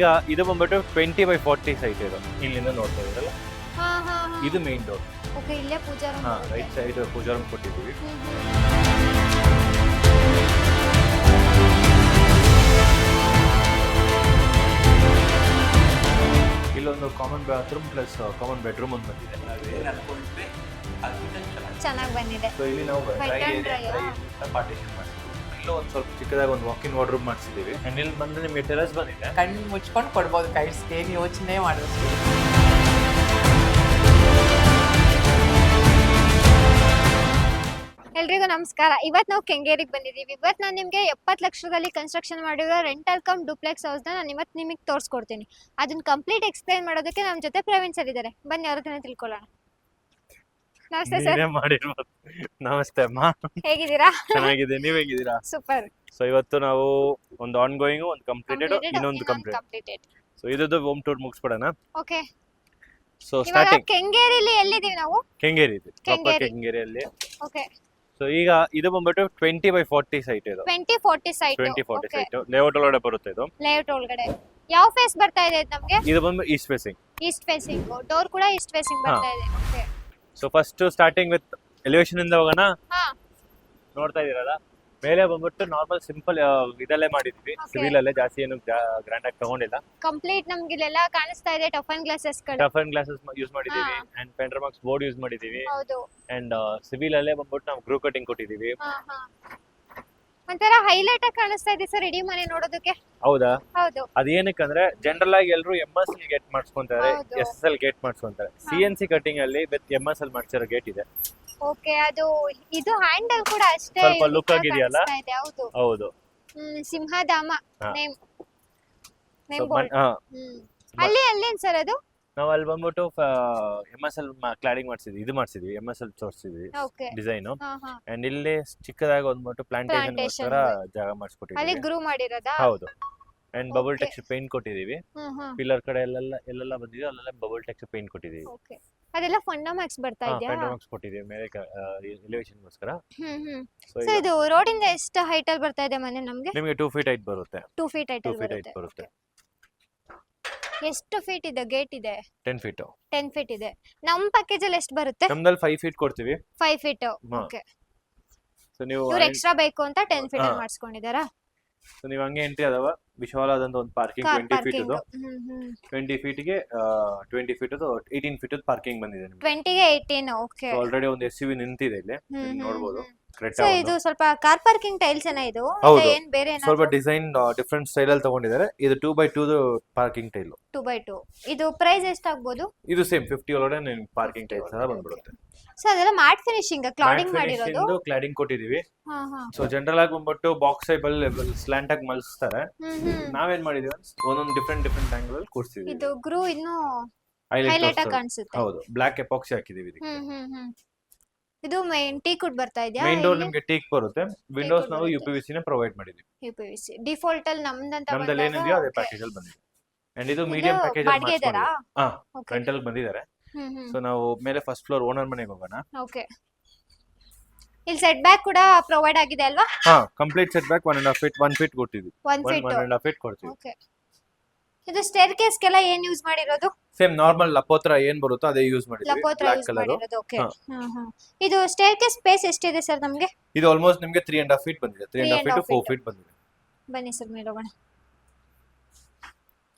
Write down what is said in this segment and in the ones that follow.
ಈಗ ಇದು ಬಂದ್ಬಿಟ್ಟು 20x40 ಸೈಟ್ ಇದು. ಇಲ್ಲಿಂದ ನೋಡ್ತಾ ಇದ್ದೀರಲ್ಲ, ಇದು ಮೇನ್ ಡೋರ್. ಓಕೆ, ಇಲ್ಲೇ ಪೂಜಾ ರೂಮ್. ರೈಟ್ ಸೈಡ್ ಪೂಜಾ ರೂಮ್ ಕೊಟ್ಟಿದ್ದೀವಿ. ಇಲ್ಲೊಂದು common bathroom plus common bedroom ಒಂದು ಬಂದಿದೆ. ಚೆನ್ನಾಗಿ ಬಂದಿದೆ. ಸೊ ಇಲ್ಲಿ ನಾವು ಪಾರ್ಟಿಷನ್ ಮಾಡಿದ್ವಿ. ಇಲ್ಲೂ ಒಂದು ಸ್ವಲ್ಪ ಚಿಕ್ಕದಾಗಿ ಒಂದು ವಾಕಿಂಗ್ ವಾರ್ಡ್ರೂಮ್ ಮಾಡಿಸಿದ್ದೀವಿ. ಅಂಡ್ ಇಲ್ಲಿ ಬಂದ್ರೆ ನಿಮಗೆ ಟೆರಸ್ ಬಂದಿದೆ. ಕಣ್ಣು ಮುಚ್ಕೊಂಡು ಕೊಡ್ಬೋದು ಕೈಸ್ಗೆ, ಏನು ಯೋಚನೆ ಮಾಡೋದು. ಎಲ್ರಿಗೂ ನಮಸ್ಕಾರ. ಇವತ್ತು ನಾವು ಕೆಂಗೇರಿಗೆ ಬಂದಿದ್ದೀವಿ. ಇವತ್ತು ನಾನು ನಿಮಗೆ 70 ಲಕ್ಷದಲ್ಲಿ ಕನ್ಸ್ಟ್ರಕ್ಷನ್ ಮಾಡಿರೋ ರೆಂಟಲ್ ಕಮ್ ಡುಪ್ಲೆಕ್ಸ್ ಹೌಸ್ನ ನಾನು ಇವತ್ತು ನಿಮಗೆ ತೋರಿಸ್ಕೊಡ್ತೀನಿ. ಅದನ್ನ ಕಂಪ್ಲೀಟ್ ಎಕ್ಸ್ಪ್ಲೈನ್ ಮಾಡೋದಕ್ಕೆ ನಮ್ಮ ಜೊತೆ ಪ್ರವೀಣ್ ಸರ್ ಇದ್ದಾರೆ. ಬನ್ನಿ ಅವ್ರ ಹತ್ರ ತಿಳ್ಕೊಳ್ಳೋಣ. ನಮಸ್ತೆ ಸರ್. ನಮಸ್ತೆ ಅಮ್ಮ, ಹೇಗಿದ್ದೀರಾ? ಚೆನ್ನಾಗಿದೆ, ನೀವ್ ಹೇಗಿದ್ದೀರಾ? ಸೂಪರ್. ಸೊ ಇವತ್ತು ನಾವು ಒಂದು ಆನ್ ಗೋಯಿಂಗ್, ಒಂದು ಕಂಪ್ಲೀಟೆಡ್, ಇನ್ನೊಂದು ಕಂಪ್ಲೀಟೆಡ್. ಸೊ ಇದದ್ದು ಹೋಮ್ ಟೂರ್ ಮುಗಿಸ್ಬಿಡೋಣ. ಓಕೆ. ಸೊ ಸ್ಟಾರ್ಟಿಂಗ್ ಕೆಂಗೇರಿಲಿ ಎಲ್ಲಿದ್ದೀವಿ ನಾವು? ಕೆಂಗೇರಿ ಇದೆ, ಪ್ರಾಪರ್ ಕೆಂಗೇರಿಯಲ್ಲಿ. ಓಕೆ. ಸೊ ಈಗ ಇದು ಬಂದ್ಬಿಟ್ಟು 20x40 ಸೈಟ್ ಇದು. 2040 ಸೈಟ್. 2040 ಸೈಟ್ ಲೇಔಟ್ ಒಳಗಡೆ ಬರುತ್ತೆ. ಇದು ಲೇಔಟ್ ಒಳಗಡೆ ಯಾವ ಫೇಸ್ ಬರ್ತಾ ಇದೆ ನಮಗೆ? ಇದು ಬಂದು East facing. East facing door ಕೂಡ ಈಸ್ಟ್ ಫೇಸಿಂಗ್ ಬರ್ತಾ ಇದೆ. Okay. So first starting with elevation ಇಂದ ಹೋಗೋಣ. ಹಾ, ನೋಡ್ತಾ ಇದೀರಲ್ಲ, ಮೇಲೆ ಬಂದ್ಬಿಟ್ಟು ನಾರ್ಮಲ್ ಸಿಂಪಲ್ ಇದಲ್ಲೇ ಮಾಡಿದ್ವಿ. ಸಿವಿಲ್ ಅಲ್ಲೇ, ಜಾಸ್ತಿ ಏನು ಗ್ರ್ಯಾಂಡ್ ಆಗಿ ತಗೊಂಡಿಲ್ಲ. ಕಂಪ್ಲೀಟ್ ನಮ್ಗೆ ಇಲ್ಲೆಲ್ಲ ಕಾಣಿಸ್ತಾ ಇದೆ ಟಫನ್ ಗ್ಲಾಸಸ್ ಗಳು. ಟಫನ್ ಗ್ಲಾಸಸ್ ಯೂಸ್ ಮಾಡಿದೀವಿ. ಅಂಡ್ ಪೆಂಡ್ರಮಾಕ್ಸ್ ಬೋರ್ಡ್ ಯೂಸ್ ಮಾಡಿದೀವಿ. ಹೌದು. ಅಂಡ್ ಸಿವಿಲ್ ಅಲ್ಲೇ ಬಂದ್ಬಿಟ್ಟು ನಾವು ಗ್ರೂ ಕಟಿಂಗ್ ಕೊಟ್ಟಿದೀವಿ. ಹಾ ಹಾ, ಒಂಥರ ಹೈಲೈಟ್ ಆಗಿ ಕಾಣಿಸ್ತಾ ಇದೆ ಸರ್ ಇಡೀ ಮನೆ ನೋಡೋದಕ್ಕೆ. ಹೌದಾ? ಹೌದು. ಅದೇನಕ್ಕಂದ್ರೆ ಜನರಲ್ ಆಗಿ ಎಲ್ಲರೂ MS ಗೇಟ್ ಮಾಡಿಸ್ಕೊಂತಾರೆ, ಹೌದು. SSL ಗೇಟ್ ಮಾಡಿಸ್ಕೊಂತಾರೆ. CNC ಕಟಿಂಗ್ ಅಲ್ಲಿ ವಿತ್ MSL ಮಾಡಿಸಿರೋ ಗೇಟ್ ಇದೆ. ಓಕೆ. ಅದು ಇದು ಹ್ಯಾಂಡಲ್ ಕೂಡ ಅಷ್ಟೇ ಸ್ವಲ್ಪ ಲುಕ್ ಆಗಿದೆಯಲ್ಲ? ಕಾಣಿಸ್ತಾ ಇದೆ. ಹೌದು ಹೌದು. ಸಿಂಹಧಾಮ ಹಾ. Name So, board. ಅಲ್ಲಿ ಅಲ್ಲೇನ್ ಸರ್ ಅದು? ನಾವು ಅಲ್ಲಿ ಬಂದ್ಬಿಟ್ಟು MSL ಕ್ಲಾಡಿಂಗ್ ಮಾಡಿಸಿದ್ವಿ, ಇದು ಮಾಡಿಸಿದ್ವಿ, MSL ತೋರಿಸಿದ್ವಿ ಓಕೆ. ಡಿಸೈನ್. ಹಾ ಹಾ, ಅಂಡ್ ಇಲ್ಲಿ ಚಿಕ್ಕದಾಗಿ ಒಂದ್ಬಿಟ್ಟು ಪ್ಲಾಂಟೇಶನ್ Plantation. ಜಾಗ ಅಲ್ಲಿ ಮಾಡಿಸ್ಕೊಟ್ಟಿದ್ವಿ. ಗ್ರೂ ಮಾಡಿರೋದಾ? ಹೌದು. And bubble Okay. Texture paint ಕೊಟ್ಟಿದೀವಿ. ಹ್ಮ್ ಹ್ಮ್. ಪಿಲ್ಲರ್ ಕಡೆ ಎಲ್ಲೆಲ್ಲ ಬಂದಿದೆ, ಅಲ್ಲೆಲ್ಲ ಬಬಲ್ ಟೆಕ್ಸ್ಚರ್ ಪೇಂಟ್ ಕೊಟ್ಟಿದೀವಿ. ಓಕೆ. ಅದೆಲ್ಲ ಫಂಡಮಾಕ್ಸ್ ಬರ್ತಾ ಇದೆಯಾ? ಪೆಂಡಮಾಕ್ಸ್ ಕೊಟ್ಟಿದೀವಿ ಮೇಲೆ ಎಲಿವೇಶನ್ ಗೋಸ್ಕರ. ಹ್ಮ್. ಸೊ ಸೊ ಇದು ರೋಡ್ ಇಂದ ಎಷ್ಟು ಹೈಟ್ ಅಲ್ಲಿ ಬರ್ತಾ ಇದೆ ಮನೆ ನಮ್ಗೆ? ನಿಮಗೆ 2 feet ಹೈಟ್ ಬರುತ್ತೆ. 2 ಫೀಟ್ ಹೈಟ್ 2 ಅಲ್ಲಿ feet ಹೈಟ್ ಬರುತ್ತೆ. ಬರುತ್ತೆ. ಎಷ್ಟು ಫೀಟ್ ಇದೆ ಗೇಟ್ ಇದೆ? 10 feet. 10 ಫೀಟ್ ಇದೆ. ನಮ್ ಪ್ಯಾಕೇಜ್ ಅಲ್ಲಿ ಎಷ್ಟು ಬರುತ್ತೆ? ನಮ್ದಲ್ಲಿ 5 feet ಕೊಡ್ತೀವಿ. 5 ಫೀಟ್. ಹಾ. ಓಕೆ. ಸೊ ನೀವು ಇವ್ರು ಎಕ್ಸ್ಟ್ರಾ ಬೇಕು ಅಂತ 10 ಫೀಟ್ ಅಲ್ಲಿ ಹಾ. ಮಾಡಿಸ್ಕೊಂಡಿದಾರಾ? ಸೊ ನೀವು ಹಂಗೆ ಎಂಟ್ರಿ ಅದಾವ, ವಿಶಾಲವಾದಂತ ಒಂದು ಪಾರ್ಕಿಂಗ್. Car 20 feet parking. ಇದು. 20 feet ಗೆ 20 feet ಅದು 18 feet ಪಾರ್ಕಿಂಗ್ ಬಂದಿದೆ ನಿಮ್ಗೆ. 20 ಗೆ 18. ಓಕೆ. ಆಲ್ರೆಡಿ ಒಂದು SUV ನಿಂತಿದೆ ಇಲ್ಲಿ, ನೀವು ನೋಡಬಹುದು. ಸೊ ಇದು ಸ್ವಲ್ಪ ಕಾರ್ ಪಾರ್ಕಿಂಗ್ ಟೈಲ್ಸ್ ಏನ ಇದು? ಹೌದು. ಏನ್ ಬೇರೆ ಸ್ವಲ್ಪ ಏನಾದ್ರು? ಡಿಸೈನ್ ಡಿಫ್ರೆಂಟ್ ಸ್ಟೈಲ್ ಅಲ್ಲಿ ತಗೊಂಡಿದ್ದಾರೆ. ಇದು 2x2 ಪಾರ್ಕಿಂಗ್ ಟೈಲ್. 2x2. ಇದು ಪ್ರೈಸ್ ಎಷ್ಟಾಗಬಹುದು? ಇದು ಸೇಮ್ 50 ಒಳಗಡೆ ನಿಮ್ಗೆ ಪಾರ್ಕಿಂಗ್ ಟೈಲ್ಸ್ ಎಲ್ಲ ಬಂದ್ಬಿಡುತ್ತೆ. ಸೊ ಅದೆಲ್ಲ ಮ್ಯಾಟ್ ಫಿನಿಶಿಂಗ್ ಕ್ಲಾಡಿಂಗ್ ಮಾಡಿರೋದು? ಕ್ಲಾಡಿಂಗ್ ಕೊಟ್ಟಿದೀವಿ. ಹಾ ಹಾ. ಸೊ ಜನರಲ್ ಆಗಿ ಬಂದ್ಬಿಟ್ಟು ಬಾಕ್ಸ್ ಟೈಪ್ ಅಲ್ಲಿ ಸ್ಲಾಂಟ್ ಆಗಿ ಮಲ್ಸ್ತಾರೆ. ನಾವೇನ್ ಮಾಡಿದೀವಿ, ಒಂದೊಂದು ಡಿಫ್ರೆಂಟ್ ಆಂಗಲ್ ಅಲ್ಲಿ ಕೂರ್ಸಿದೀವಿ. ಇದು ಗ್ರೂ ಇನ್ನು ಹೈಲೈಟ್ ಹೈಲೈಟ್ ಆಗಿ ಕಾಣಿಸುತ್ತೆ. ಹೌದು, ಬ್ಲಾಕ್ ಎಪಾಕ್ಸಿ ಹಾಕಿದೀವಿ ಇದಕ್ಕೆ. ಇದು ಮೇನ್ ಟೀಕ್ವುಡ್ ಬರ್ತಾ ಇದೆಯಾ? ಮೇನ್ ಡೋರ್ ನಿಮಗೆ ಟೀಕ್ ಬರುತ್ತೆ. ವಿಂಡೋಸ್ ನಾವು ಬರುತ್ತೆ. UPVC ನ ಪ್ರೊವೈಡ್ ಮಾಡಿದೀವಿ. UPVC ಡಿಫಾಲ್ಟ್ ಅಲ್ಲಿ ನಮ್ದಂತ ನಮ್ದಲ್ಲಿ ಏನಿದೆಯೋ ಅದೇ ಪ್ಯಾಕೇಜ್ ಅಲ್ಲಿ ಬಂದಿದೆ. ಅಂಡ್ ಇದು ಮೀಡಿಯಂ ಪ್ಯಾಕೇಜ್ ಅಲ್ಲಿ ಬಾಡಿಗೆ ಇದಾರಾ? ಹಾ, ಓಕೆ. ರೆಂಟಲ್ ಬಂದಿದ್ದಾರೆ. ಸೊ ನಾವು ಮೇಲೆ ಫಸ್ಟ್ ಫ್ಲೋರ್ ಓನರ್ ಮನೆಗೆ ಹೋಗೋಣ. ಓಕೆ. ಇಲ್ಲಿ ಸೆಟ್ ಬ್ಯಾಕ್ ಕೂಡ ಪ್ರೊವೈಡ್ ಆಗಿದೆ ಅಲ್ವಾ? ಹಾ, ಕಂಪ್ಲೀಟ್ ಸೆಟ್ ಬ್ಯಾಕ್ 1 feet ಕೊಟ್ಟಿದ್ವಿ. 1 ಫೀಟ್. 1.5 feet ಕೊಡ್ತೀವಿ. ಓಕೆ. ಇದು ಸ್ಟೇರ್ ಕೇಸ್ಗೆಲ್ಲ ಏನ್ ಯೂಸ್ ಮಾಡಿರೋದು? ಸೇಮ್ ನಾರ್ಮಲ್ ಲಪೋತ್ರ ಏನ್ ಬರುತ್ತೋ ಅದೇ ಯೂಸ್ ಮಾಡಿದ್ವಿ. ಲಪೋತ್ರ ಬ್ಲಾಕ್ ಯೂಸ್ ಕಲರ್. ಮಾಡಿರೋದು. ಓಕೆ. ಇದು ಸ್ಟೇರ್ ಕೇಸ್ ಸ್ಪೇಸ್ ಎಷ್ಟಿದೆ ಸರ್ ನಮ್ಗೆ? ಇದು ಆಲ್ಮೋಸ್ಟ್ ನಿಮಗೆ 3.5 feet ಬಂದಿದೆ. 3.5 feet to 4 feet ಬಂದಿದೆ. ಬನ್ನಿ ಸರ್ ಮೇಲೆ ಹೋಗೋಣ.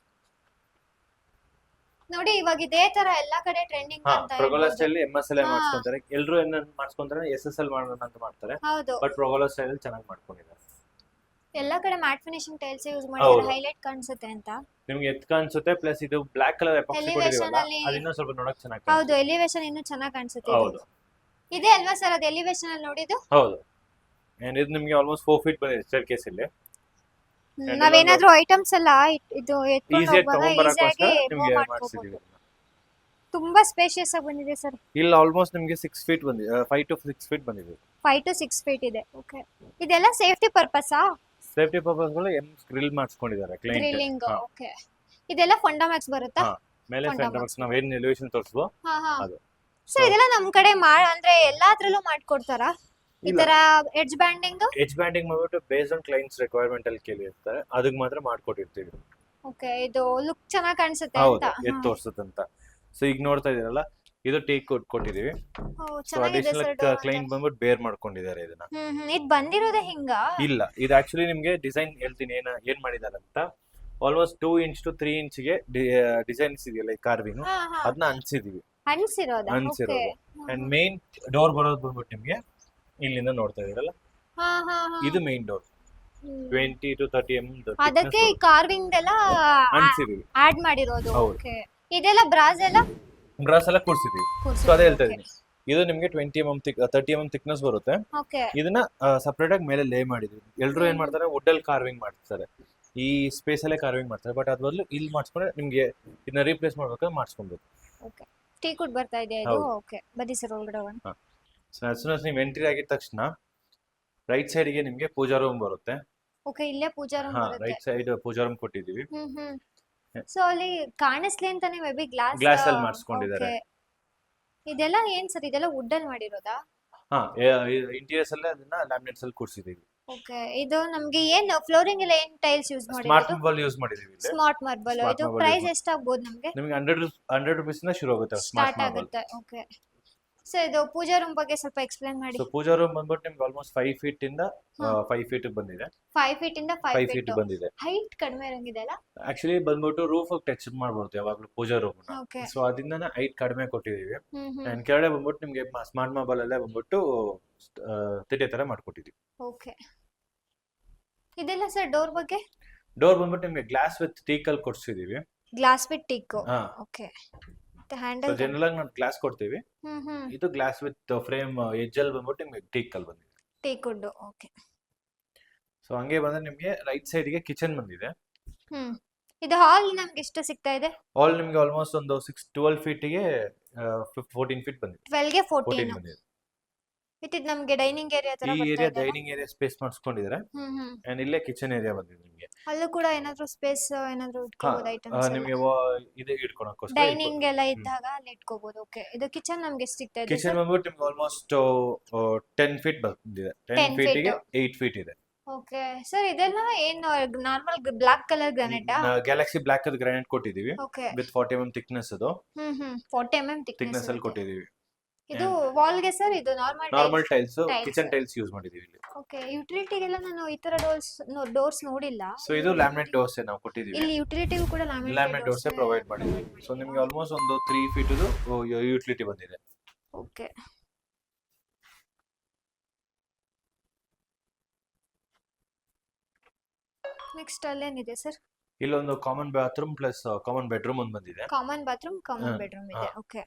ನೋಡಿ ಇವಾಗ ಇದೇ ತರ ಎಲ್ಲಾ ಕಡೆ ಟ್ರೆಂಡಿಂಗ್ ಹಾ, ಅಂತ ಪ್ರೊಗೊಲಾ ಹೇಳ್ಬೋದು. ಸ್ಟೈಲ್ MSL ಹಾ. ಮಾಡ್ಸ್ಕೊಂತಾರೆ. ಎಲ್ಲರೂ ಏನ್ ಮಾಡ್ಸ್ಕೊಂತಾರೆ, SSL ಮಾಡೋಣ ಅಂತ ಮಾಡ್ತಾರೆ. ಹೌದು. ಬಟ್ ಪ್ರೊಗೊಲಾ ಸ್ಟೈಲ್ ಅಲ್ಲಿ ಚೆನ್ನಾಗಿ ಮಾಡ್ಕೊಂಡಿದ್ದಾರೆ. ಎಲ್ಲಾ ಕಡೆ ಮ್ಯಾಟ್ ಫಿನಿಶಿಂಗ್ ಟೈಲ್ಸ್ ಯೂಸ್ ಮಾಡಿದ್ರೆ ಹೌದು. ಹೈಲೈಟ್ ಕಾಣಿಸುತ್ತೆ ಅಂತ. ನಿಮ್ಗೆ ಎತ್ ಕಾಣಿಸುತ್ತೆ. ಪ್ಲಸ್ ಇದು ಬ್ಲಾಕ್ ಕಲರ್ ಎಪಾಕ್ಸಿ Elevation ಕೊಟ್ಟಿದೀವಲ್ಲ, ಅಲ್ಲಿ- ಅದನ್ನ ಸ್ವಲ್ಪ ನೋಡಕ್ ಚೆನ್ನಾಗಿ ಹೌದು, ಎಲಿವೇಶನ್ ಇನ್ನೂ ಚೆನ್ನಾಗಿ ಕಾಣಿಸುತ್ತೆ. ಇದು. ಹೌದು ಇದೆ ಅಲ್ವಾ ಸರ್ ಅದು ಎಲಿವೇಶನ್ ಅಲ್ಲಿ ನೋಡಿದ್ದು? ಹೌದು. ಅಂಡ್ ಇದು ನಿಮ್ಗೆ ಆಲ್ಮೋಸ್ಟ್ 4 feet ಬಂದಿದೆ ಸ್ಟೇರ್ ಕೇಸ್ ಇಲ್ಲಿ. ನಾವೇನಾದ್ರೂ ಐಟಮ್ಸ್ ಎಲ್ಲ ಇದು ಎತ್ಕೊಂಡು ಈಸಿಯಾಗಿ ಹೋಗುವಾಗ ತಗೊಂಡ್ಬರಕ್ಕೋಸ್ಕರ ಈಸಿಯಾಗಿ ನಿಮ್ಗೆ ಮೂವ್ ಮಾಡಿಸಿದೀವಿ. ಮಾಡ್ಕೋಬಹುದು. ತುಂಬಾ ಸ್ಪೇಷಿಯಸ್ ಆಗಿ ಬಂದಿದೆ ಸರ್. ಇಲ್ಲಿ ಆಲ್ಮೋಸ್ಟ್ ನಿಮ್ಗೆ 6 feet ಬಂದಿದೆ. 5 to 6 feet ಬಂದಿದೆ. 5 to 6 ಫೀಟ್ ಇದೆ. ಓಕೆ. ಇದೆಲ್ಲ ಸೇಫ್ಟಿ ಪರ್ಪಸಾ? ಸೇಫ್ಟಿ ಪರ್ಪಸ್ ಗಳು ಗ್ರಿಲ್ ಮಾಡಿಸ್ಕೊಂಡಿದ್ದಾರೆ ಕ್ಲೈಂಟ್. ಗ್ರಿಲ್ಲಿಂಗ್. ಓಕೆ. ಇದೆಲ್ಲ ಫಂಡಮಾಕ್ಸ್ ಬರುತ್ತಾ? ಹಾ. ಮೇಲೆ ಫೆಂಡಮಾಕ್ಸ್ ನಾವು ಏನ್ ಎಲಿವೇಶನ್ ತೋರಿಸ್ಬೋ ಹಾ ಹಾ. ಅದು. ಸೊ ಇದೆಲ್ಲ ನಮ್ ಕಡೆ ಅಂದ್ರೆ ಎಲ್ಲಾದ್ರಲ್ಲೂ ಮಾಡ್ಕೊಡ್ತಾರಾ ಈ ತರ ಎಡ್ಜ್ ಬ್ಯಾಂಡಿಂಗ್? ಎಡ್ಜ್ ಬ್ಯಾಂಡಿಂಗ್ ಮಾಡ್ಬಿಟ್ಟು ಬೇಸ್ಡ್ ಆನ್ ಕ್ಲೈಂಟ್ಸ್ ರಿಕ್ವೈರ್ಮೆಂಟ್ ಅಲ್ಲಿ ಕೇಳಿರ್ತಾರೆ, ಅದಕ್ಕೆ ಮಾತ್ರ ಮಾಡ್ಕೊಟ್ಟಿರ್ತೀವಿ. ಓಕೆ ಇದು ಲುಕ್ ಚೆನ್ನಾಗಿ ಕಾಣಿಸುತ್ತೆ ಹೌದು ಅಂತ ಎದ್ದು ತೋರ್ಸುತ್ತಂತ. ಸೊ ಈಗ ನೋಡ್ತಾ ಇದೀರಲ್ಲ, ಇದು ಟೀಕ್ ಕೊಟ್ಟಿದೀವಿ. ಸೊ ಚೆನ್ನಾಗಿದೆ ಅಡಿಷನಲ್ ಸರ್ ಡೋರ್ ಕ್ಲೈಂಟ್ ಬಂದ್ಬಿಟ್ಟು ಬೇರ್ ಮಾಡ್ಕೊಂಡಿದ್ದಾರೆ ಇದನ್ನ. ಇದು ಬಂದಿರೋದೇ ಹಿಂಗ ಇಲ್ಲ, ಇದು ಆಕ್ಚುಲಿ ನಿಮ್ಗೆ ಡಿಸೈನ್ ಹೇಳ್ತೀನಿ ಏನ್ ಮಾಡಿದಾರೆ ಅಂತ. ಆಲ್ಮೋಸ್ಟ್ 2 ಇಂಚ್ to 3 ಇಂಚ್ಗೆ ಡಿಸೈನ್ಸ್ ಇದೆಯಲ್ಲ, ಈ ಕಾರ್ವಿಂಗ್ ಅದನ್ನ ಅನ್ಸಿದೀವಿ. ಅನ್ಸಿರೋದ ಅನ್ಸಿರೋದು. ಅಂಡ್ ಮೇನ್ ಡೋರ್ ಬರೋದು ಬಂದ್ಬಿಟ್ಟು ನಿಮ್ಗೆ ಇಲ್ಲಿಂದ ನೋಡ್ತಾ ಇದೀರಲ್ಲ, ಇದು ಮೇನ್ ಡೋರ್ 20 to 30 ಅದಕ್ಕೆ ಈ ಕಾರ್ವಿಂಗ್ ಎಲ್ಲ ಅನ್ಸಿದೀವಿ. ಆಡ್ ಮಾಡಿರೋದು. ಹೌದು. ಓಕೆ ಇದೆಲ್ಲ ಬ್ರಾಸ್ ಎಲ್ಲ ಬ್ರಾಸ್ ಎಲ್ಲ ಕೂರ್ಸಿದೀವಿ. ಸೊ ಅದೇ ಹೇಳ್ತಾ ಇದೀನಿ, ಇದು ನಿಮ್ಗೆ 20 mm 30 mm ಥಿಕ್ನೆಸ್ ಬರುತ್ತೆ. ಓಕೆ ಇದನ್ನ ಸಪರೇಟ್ ಆಗಿ ಮೇಲೆ ಲೇ ಮಾಡಿದ್ವಿ. ಎಲ್ರು ಏನ್ ಮಾಡ್ತಾರೆ, ವುಡ್ ಅಲ್ಲಿ ಕಾರ್ವಿಂಗ್ ಮಾಡ್ತಾರೆ, ಈ ಸ್ಪೇಸ್ ಅಲ್ಲೇ ಕಾರ್ವಿಂಗ್ ಮಾಡ್ತಾರೆ. ಬಟ್ ಅದ್ ಬದಲು ಇಲ್ಲಿ ಮಾಡಿಸ್ಕೊಂಡ್ರೆ ನಿಮ್ಗೆ ಇದನ್ನ ರೀಪ್ಲೇಸ್ ಮಾಡ್ಬೇಕಾದ್ರೆ ಮಾಡಿಸ್ಕೊಬೇಕು. ಓಕೆ ಟೀ ಕುಡ್ ಬರ್ತಾ ಇದೆ ಇದು. ಓಕೆ ಬನ್ನಿ ಸರ್ ಒಳಗಡೆ ಹೋಗೋಣ. ಸೊ as soon as ನೀವು ಎಂಟ್ರಿ ಆಗಿದ ತಕ್ಷಣ ರೈಟ್ ಸೈಡ್ ಗೆ ನಿಮ್ಗೆ ಪೂಜಾ ರೂಮ್ ಬರುತ್ತೆ. ಓಕೆ ಇಲ್ಲೇ ಪೂಜಾ ರೂಮ್ ಬರುತ್ತೆ. ರೈಟ್ ಸೈಡ್ ಪೂಜಾ ರೂಮ್ ಕೊಟ್ಟಿದೀವಿ. ಸೊ ಅಲ್ಲಿ ಕಾಣಿಸ್ಲಿ ಅಂತಾನೆ ಮೇ ಬಿ ಗ್ಲಾಸ್ ಅಲ್ಲಿ ಮಾಡಿಸ್ಕೊಂಡಿದ್ದಾರೆ. ಇದೆಲ್ಲ ಏನ್ ಸರ್, ಇದೆಲ್ಲ ವುಡ್ ಅಲ್ಲಿ ಮಾಡಿರೋದಾ? ಇಂಟೀರಿಯರ್ಸ್ ಅಲ್ಲೇ ಅದನ್ನ ಲ್ಯಾಮಿನೇಟ್ಸ್ ಅಲ್ಲಿ ಕೂರ್ಸಿದೀವಿ. ಓಕೆ ಇದು ನಮ್ಗೆ ಏನ್ ಫ್ಲೋರಿಂಗ್ ಎಲ್ಲ ಏನ್ ಟೈಲ್ಸ್ ಯೂಸ್ ಸ್ಮಾರ್ಟ್ ಮಾಡಿರೋದು? ಮಾರ್ಬಲ್ ಯೂಸ್ ಮಾಡಿದೀವಿ. Smart marble. Smart ಇದು marble ಪ್ರೈಸ್ use ಎಷ್ಟಾಗ್ಬೋದು ನಮ್ಗೆ? ನಿಮ್ಗೆ 100 rupees ಇಂದ ಶುರು ಆಗುತ್ತೆ ಸ್ಮಾರ್ಟ್ ಸ್ಟಾರ್ಟ್ ಮಾರ್ಬಲ್. ಆಗುತ್ತೆ. ಓಕೆ ಸೊ ಇದು ಪೂಜಾ ರೂಮ್ ಬಗ್ಗೆ ಸ್ವಲ್ಪ ಎಕ್ಸ್ಪ್ಲೈನ್ ಮಾಡಿ. ಸೊ ಪೂಜಾ ರೂಮ್ ಬಂದ್ಬಿಟ್ಟು ನಿಮ್ಗೆ ಆಲ್ಮೋಸ್ಟ್ 5 feet ಇಂದ 5 feet ಬಂದಿದೆ. 5 feet ಇಂದ 5 5 feet feet ಬಂದಿದೆ. ಹೈಟ್ ಕಡಿಮೆ ಇರಂಗಿದೆ ಅಲ್ಲ? ಆಕ್ಚುಲಿ ಬಂದ್ಬಿಟ್ಟು ರೂಫ್ ಟಚ್ ಮಾಡ್ಬೋದು ಯಾವಾಗ್ಲೂ ಪೂಜಾ ರೂಮ್. ಓಕೆ ಸೊ ಅದರಿಂದ ಹೈಟ್ ಕಡಿಮೆ ಕೊಟ್ಟಿದೀವಿ. ಹ್ಮ್ ಅಂಡ್ ಕೆಳಗಡೆ ಬಂದ್ಬಿಟ್ಟು ನಿಮ್ಗೆ ಸ್ಮಾರ್ಟ್ ಮಾರ್ಬಲ್ ಅಲ್ಲೇ ಬಂದ್ಬಿಟ್ಟು ತಿಟ್ಟೆ ತರ ಮಾಡ್ಕೊಟ್ಟಿದೀವಿ. ಓಕೆ ಇದೆಲ್ಲ ಸರ್ ಡೋರ್ ಬಗ್ಗೆ? ಡೋರ್ ಬಂದ್ಬಿಟ್ಟು ನಿಮ್ಗೆ ಗ್ಲಾಸ್ ವಿತ್ ಟೀಕ್ ಅಲ್ಲಿ ಕೊಡ್ಸಿದೀವಿ. Glass with teak. ಹಾ, ಓಕೆ ಸೊ ಹ್ಯಾಂಡಲ್. ಜನರಲ್ ಆಗಿ ನಾವು ಗ್ಲಾಸ್ ಕೊಡ್ತೀವಿ. ಇದು ಗ್ಲಾಸ್ ವಿತ್ ಫ್ರೇಮ್ ಎಡ್ಜ್ ಅಲ್ಲಿ ಬಂದ್ಬಿಟ್ಟು ನಿಮ್ಗೆ ಟೀಕ್ ಅಲ್ಲಿ ಬಂದಿದೆ. Teak wood. ಓಕೆ ಸೊ ಹಂಗೆ ಬಂದ್ರೆ ನಿಮ್ಗೆ ರೈಟ್ ಸೈಡ್ ಗೆ ಕಿಚನ್ ಬಂದಿದೆ. ಇದು ಹಾಲ್ ನಮ್ಗೆ ಎಷ್ಟು ಸಿಗ್ತಾ ಇದೆ? ಹಾಲ್ ನಿಮ್ಗೆ ಆಲ್ಮೋಸ್ಟ್ ಒಂದು 12 feet ಗೆ 14 feet ಬಂದಿದೆ. 12 ಗೆ 14 14 ಬಂದಿದೆ. ಇದು ನಮ್ಗೆ ಡೈನಿಂಗ್ ಏರಿಯಾ ತರ ಈ ಬರ್ತಾ ಏರಿಯಾ ಇದೆ. ಡೈನಿಂಗ್ ಏರಿಯಾ ಸ್ಪೇಸ್ ಮಾಡಿಸ್ಕೊಂಡಿದ್ದಾರೆ. ಅಂಡ್ ಇಲ್ಲೇ ಕಿಚನ್ ಏರಿಯಾ ಬಂದಿದೆ ನಿಮ್ಗೆ. ಅಲ್ಲೂ ಕೂಡ ಏನಾದ್ರು ಸ್ಪೇಸ್ ಏನಾದ್ರು ಇಟ್ಕೋಬಹುದು ಐಟಮ್ಸ್? ನಿಮ್ಗೆ ಇದು ಇಟ್ಕೊಳಕ್ಕೋಸ್ಕರ ಡೈನಿಂಗ್ ಎಲ್ಲ ಇದ್ದಾಗ ಅಲ್ಲಿ ಇಟ್ಕೋಬಹುದು. ಓಕೆ ಇದು ಕಿಚನ್ ನಮ್ಗೆ ಎಷ್ಟು ಸಿಗ್ತಾ ಇದೆ? ಕಿಚನ್ ಬಂದ್ಬಿಟ್ಟು ನಿಮ್ಗೆ ಆಲ್ಮೋಸ್ಟ್ 10 feet ಬಂದಿದೆ. 10 feet ಗೆ 8 feet ಇದೆ. ಓಕೆ ಸರ್ ಇದೆಲ್ಲ ಏನು ನಾರ್ಮಲ್ ಬ್ಲಾಕ್ ಕಲರ್ ಗ್ರಾನೈಟಾ? ಗ್ಯಾಲಕ್ಸಿ ಬ್ಲಾಕ್ ಅದು ಗ್ರಾನೈಟ್ ಕೊಟ್ಟಿದೀವಿ ಓಕೆ ವಿತ್ 40 mm ಥಿಕ್ನೆಸ್. ಅದು 40 mm ಥಿಕ್ನೆಸ್ ಥಿಕ್ನೆಸ್ ಅಲ್ಲಿ ಕೊಟ್ಟಿದೀವಿ. ಇದು ವಾಲ್ ಗೆ ಸರ್ ಇದು normal tiles, Tiles. Kitchen tiles use ಮಾಡಿದೀವಿ ಇಲ್ಲಿ. ಓಕೆ ಯುಟಿಲಿಟಿಗೆಲ್ಲ ನಾನು ಈ ತರ ಡೋರ್ಸ್ ನೋಡಿಲ್ಲ. ಸೊ ಇದು ಲ್ಯಾಮಿನೇಟ್ ಡೋರ್ಸ್ ನಾವು ಕೊಟ್ಟಿದೀವಿ. ಇಲ್ಲಿ ಯುಟಿಲಿಟಿಗೂ ಕೂಡ ಲ್ಯಾಮಿನೇಟ್ ಡೋರ್ಸ್ ಪ್ರೊವೈಡ್ ಮಾಡಿದೀವಿ. ಸೊ ನಿಮ್ಗೆ ಆಲ್ಮೋಸ್ಟ್ ಒಂದು 3 feet ಯುಟಿಲಿಟಿ ಬಂದಿದೆ. ಓಕೆ ನೆಕ್ಸ್ಟ್ ಅಲ್ಲೇನಿದೆ ಸರ್? ಇಲ್ಲೊಂದು common bathroom plus common bedroom ಒಂದು ಬಂದಿದೆ. ಕಾಮನ್ ಬಾತ್ರೂಮ್ ಕಾಮನ್ ಬೆಡ್ರೂಮ್ ಇದೆ. ಓಕೆ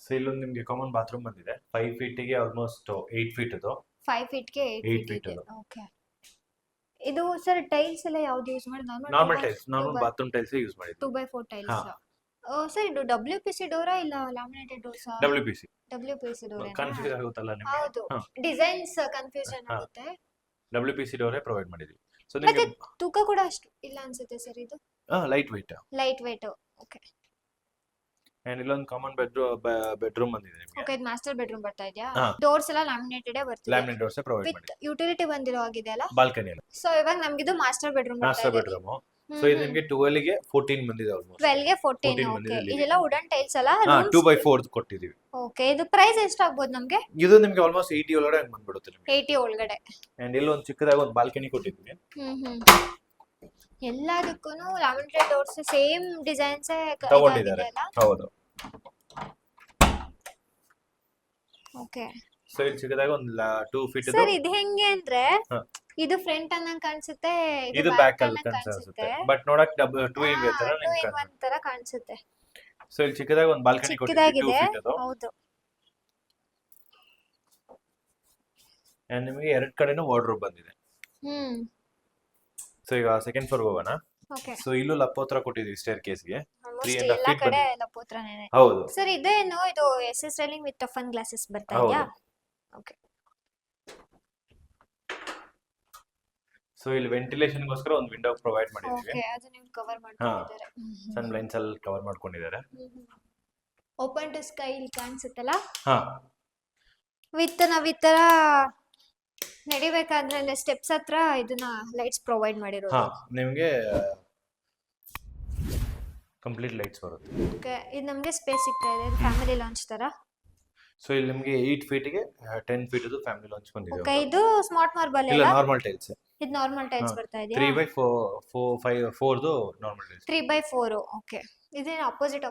ಸೊ ಇಲ್ಲೊಂದು ನಿಮ್ಗೆ ಕಾಮನ್ ಬಾತ್ರೂಮ್ ಬಂದಿದೆ. 5 feet ಗೆ ಆಲ್ಮೋಸ್ಟ್ 8 feet ಅದು. 5 feet ಗೆ 8 8 feet feet ಇದೆ. ಓಕೆ ಇದು ಸರ್ ಟೈಲ್ಸ್ ಎಲ್ಲ ಯಾವ್ದು ಯೂಸ್ ಮಾಡಿ? Normal tiles, normal bathroom tiles use ಮಾಡಿದ್ವಿ. 2x4 tiles. ಸರ್ ಇದು WPC ಡೋರಾ ಇಲ್ಲ laminated doors? WPC. WPC door. Confuse ಆಗುತ್ತಲ್ಲ ನಿಮಗೆ? ಹೌದು ಡಿಸೈನ್ಸ್ ಕನ್ಫ್ಯೂಷನ್ ಆಗುತ್ತೆ. WPC ಡೋರೇ ಪ್ರೊವೈಡ್ ಮಾಡಿದ್ವಿ. ಸೊ ಮತ್ತೆ ನಿಮಗೆ ತೂಕ ಕೂಡ ಅಷ್ಟು ಇಲ್ಲ ಅನ್ಸುತ್ತೆ ಸರ್ ಇದು? Light weight. Light weight. Okay and ಇಲ್ಲೊಂದು ಕಾಮನ್ ಬೆಡ್ರೂಮ್ ಬಂದಿದೆ ನಿಮಗೆ. ಓಕೆ ಇದು ಮಾಸ್ಟರ್ ಬೆಡ್ರೂಮ್ ಬರ್ತಾ ಇದೆಯಾ? ಹಾ. ಡೋರ್ಸ್ ಎಲ್ಲ ಲ್ಯಾಮಿನೇಟೆಡ್ ಬರ್ತಿದೆ. ಲ್ಯಾಮಿನೇಟ್ ಡೋರ್ಸ್ ಪ್ರೊವೈಡ್ ವಿತ್ ಮಾಡಿದ್ವಿ. ಯುಟಿಲಿಟಿ ಬಂದಿರೋ ಆಗಿದೆ ಅಲ್ಲ? ಬಾಲ್ಕನಿ ಅಲ್ಲ. ಸೊ ಇವಾಗ ನಮ್ಗಿದು ಮಾಸ್ಟರ್ ಬೆಡ್ರೂಮ್ ಬರ್ತಾ ಮಾಸ್ಟರ್ ಇದೆ. ಬೆಡ್ರೂಮ್. ಸೊ ಇದು ನಿಮಗೆ 12 ಗೆ 14 ಬಂದಿದೆ ಆಲ್ಮೋಸ್ಟ್. 12 ಗೆ 14. 14 ಓಕೆ ಬಂದಿದೆ ಇಲ್ಲಿ. ಇದೆಲ್ಲ ವುಡನ್ ಟೈಲ್ಸ್ ಅಲ್ಲ? 2x4 ಕೊಟ್ಟಿದೀವಿ. ಓಕೆ ಇದು ಪ್ರೈಸ್ ಎಷ್ಟು ಆಗ್ಬೋದು ನಮ್ಗೆ? ಇದು ನಿಮಗೆ ಆಲ್ಮೋಸ್ಟ್ 80 ಒಳಗಡೆ ಬಂದ್ಬಿಡುತ್ತೆ ನಿಮಗೆ. 80 ಒಳಗಡೆ. ಅಂಡ್ ಇಲ್ಲಿ ಒಂದು ಚಿಕ್ಕದಾಗಿ ಒಂದು ಬಾಲ್ಕನಿ ಕೊಟ್ಟಿದ್ವಿ. ಎಲ್ಲದಕ್ಕೂ ಲ್ಯಾಮಿನೇಟೆಡ್ ಡೋರ್ಸ್ ಸೇಮ್ ಡಿಸೈನ್ಸ್ ತಗೊಂಡಿದ್ದಾರೆ. ಹೌದು. ಓಕೆ ಸೊ ಇಲ್ಲಿ ಚಿಕ್ಕದಾಗಿ ಒಂದು 2 feet ಸರ್ ಇದು ಹೆಂಗೆ ಅಂದ್ರೆ ಹಾ. ಇದು ಫ್ರಂಟ್ ಅನ್ನಂಗ್ ಕಾಣಿಸುತ್ತೆ, ಇದು ಬ್ಯಾಕ್ ಅಲ್ಲಿ ಕಾಣಿಸುತ್ತೆ. ಬಟ್ ನೋಡಕ್ 2 in 1 ತರ ನಿಮ್ಗೆ ಕಾಣಿಸುತ್ತೆ. ಒಂದ್ ತರ ಕಾಣಿಸುತ್ತೆ. ಸೊ ಇಲ್ಲಿ ಚಿಕ್ಕದಾಗಿ ಒಂದು ಬಾಲ್ಕನಿ ಕೊಟ್ಟಿದ್ದೀವಿ 2 ಚಿಕ್ಕದಾಗಿದೆ. feet ಅದು. ಹೌದು ಅಂಡ್ ನಿಮಗೆ ಎರಡು ಕಡೆನೂ ವಾರ್ಡ್ರೋಬ್ ಬಂದಿದೆ. ಸೊ ಈಗ ಸೆಕೆಂಡ್ ಫ್ಲೋರ್ ಹೋಗೋಣ. ಓಕೆ ಸೊ ಇಲ್ಲೂ ಲಪ್ಪೋತ್ರ ಕೊಟ್ಟಿದ್ದೀವಿ ಸ್ಟೇರ್ ಕೇಸ್ಗೆ. ಆಲ್ಮೋಸ್ಟ್ 3.5 ಎಲ್ಲಾ feet ಕಡೆ ಬಂದಿದೆ. ಲಪೋತ್ರನೇ. ಹೌದು. ಸರ್ ಇದೇನು ಇದು SS railing with toughen glasses ಬರ್ತಾ ಹೌದು. ಇದೆಯಾ? ಓಕೆ ಸೊ ಇಲ್ಲಿ ವೆಂಟಿಲೇಷನ್ ಗೋಸ್ಕರ ಒಂದು ವಿಂಡೋ ಪ್ರೊವೈಡ್ ಮಾಡಿದ್ದೀವಿ. ಓಕೆ ಅದು ನೀವು ಕವರ್ ಮಾಡ್ಕೊಂಡಿದ್ದಾರೆ. ಸನ್ ಬ್ಲೈಂಡ್ಸ್ ಅಲ್ಲಿ ಕವರ್ ಮಾಡ್ಕೊಂಡಿದ್ದಾರೆ. ಓಪನ್ ಟು ಸ್ಕೈ ಇಲ್ಲಿ ಕಾಣಿಸುತ್ತಲ್ಲ? ಹಾ ವಿತ್ ನಾವ್ ಈ ತರ ನಡಿಬೇಕಾದ್ರೆ ಸ್ಟೆಪ್ಸ್ ಹತ್ರ ಇದನ್ನ ಲೈಟ್ಸ್ ಪ್ರೊವೈಡ್ ಮಾಡಿರೋದು. ಹಾ ನಿಮಗೆ ಕಂಪ್ಲೀಟ್ ಲೈಟ್ಸ್ ಬರುತ್ತೆ. ಓಕೆ, ಇದು ನಮಗೆ ಸ್ಪೇಸ್ ಸಿಗ್ತಾ ಇದೆ, ಫ್ಯಾಮಿಲಿ ಲಾಂಚ್ ತರ. ಸೊ ಇಲ್ಲಿ ನಿಮಗೆ 8 ಫೀಟ್ಗೆ 10 ಫೀಟ್ ಫ್ಯಾಮಿಲಿ ಲಾಂಚ್ ಬಂದಿದೆ. ಓಕೆ, ಇದು ಸ್ಮಾರ್ಟ್ ಮಾರ್ಬಲ್ ಇಲ್ಲ ಅಲ್ಲ, ನಾರ್ಮಲ್ ಟೈಲ್ಸ್. ಇದು ನಾರ್ಮಲ್ ಟೈಲ್ಸ್ ಬರ್ತಾ ಇದೆಯಾ? 3x4 normal tiles. 3x4. Okay, ಇದೇನು ಅಪೋಸಿಟ್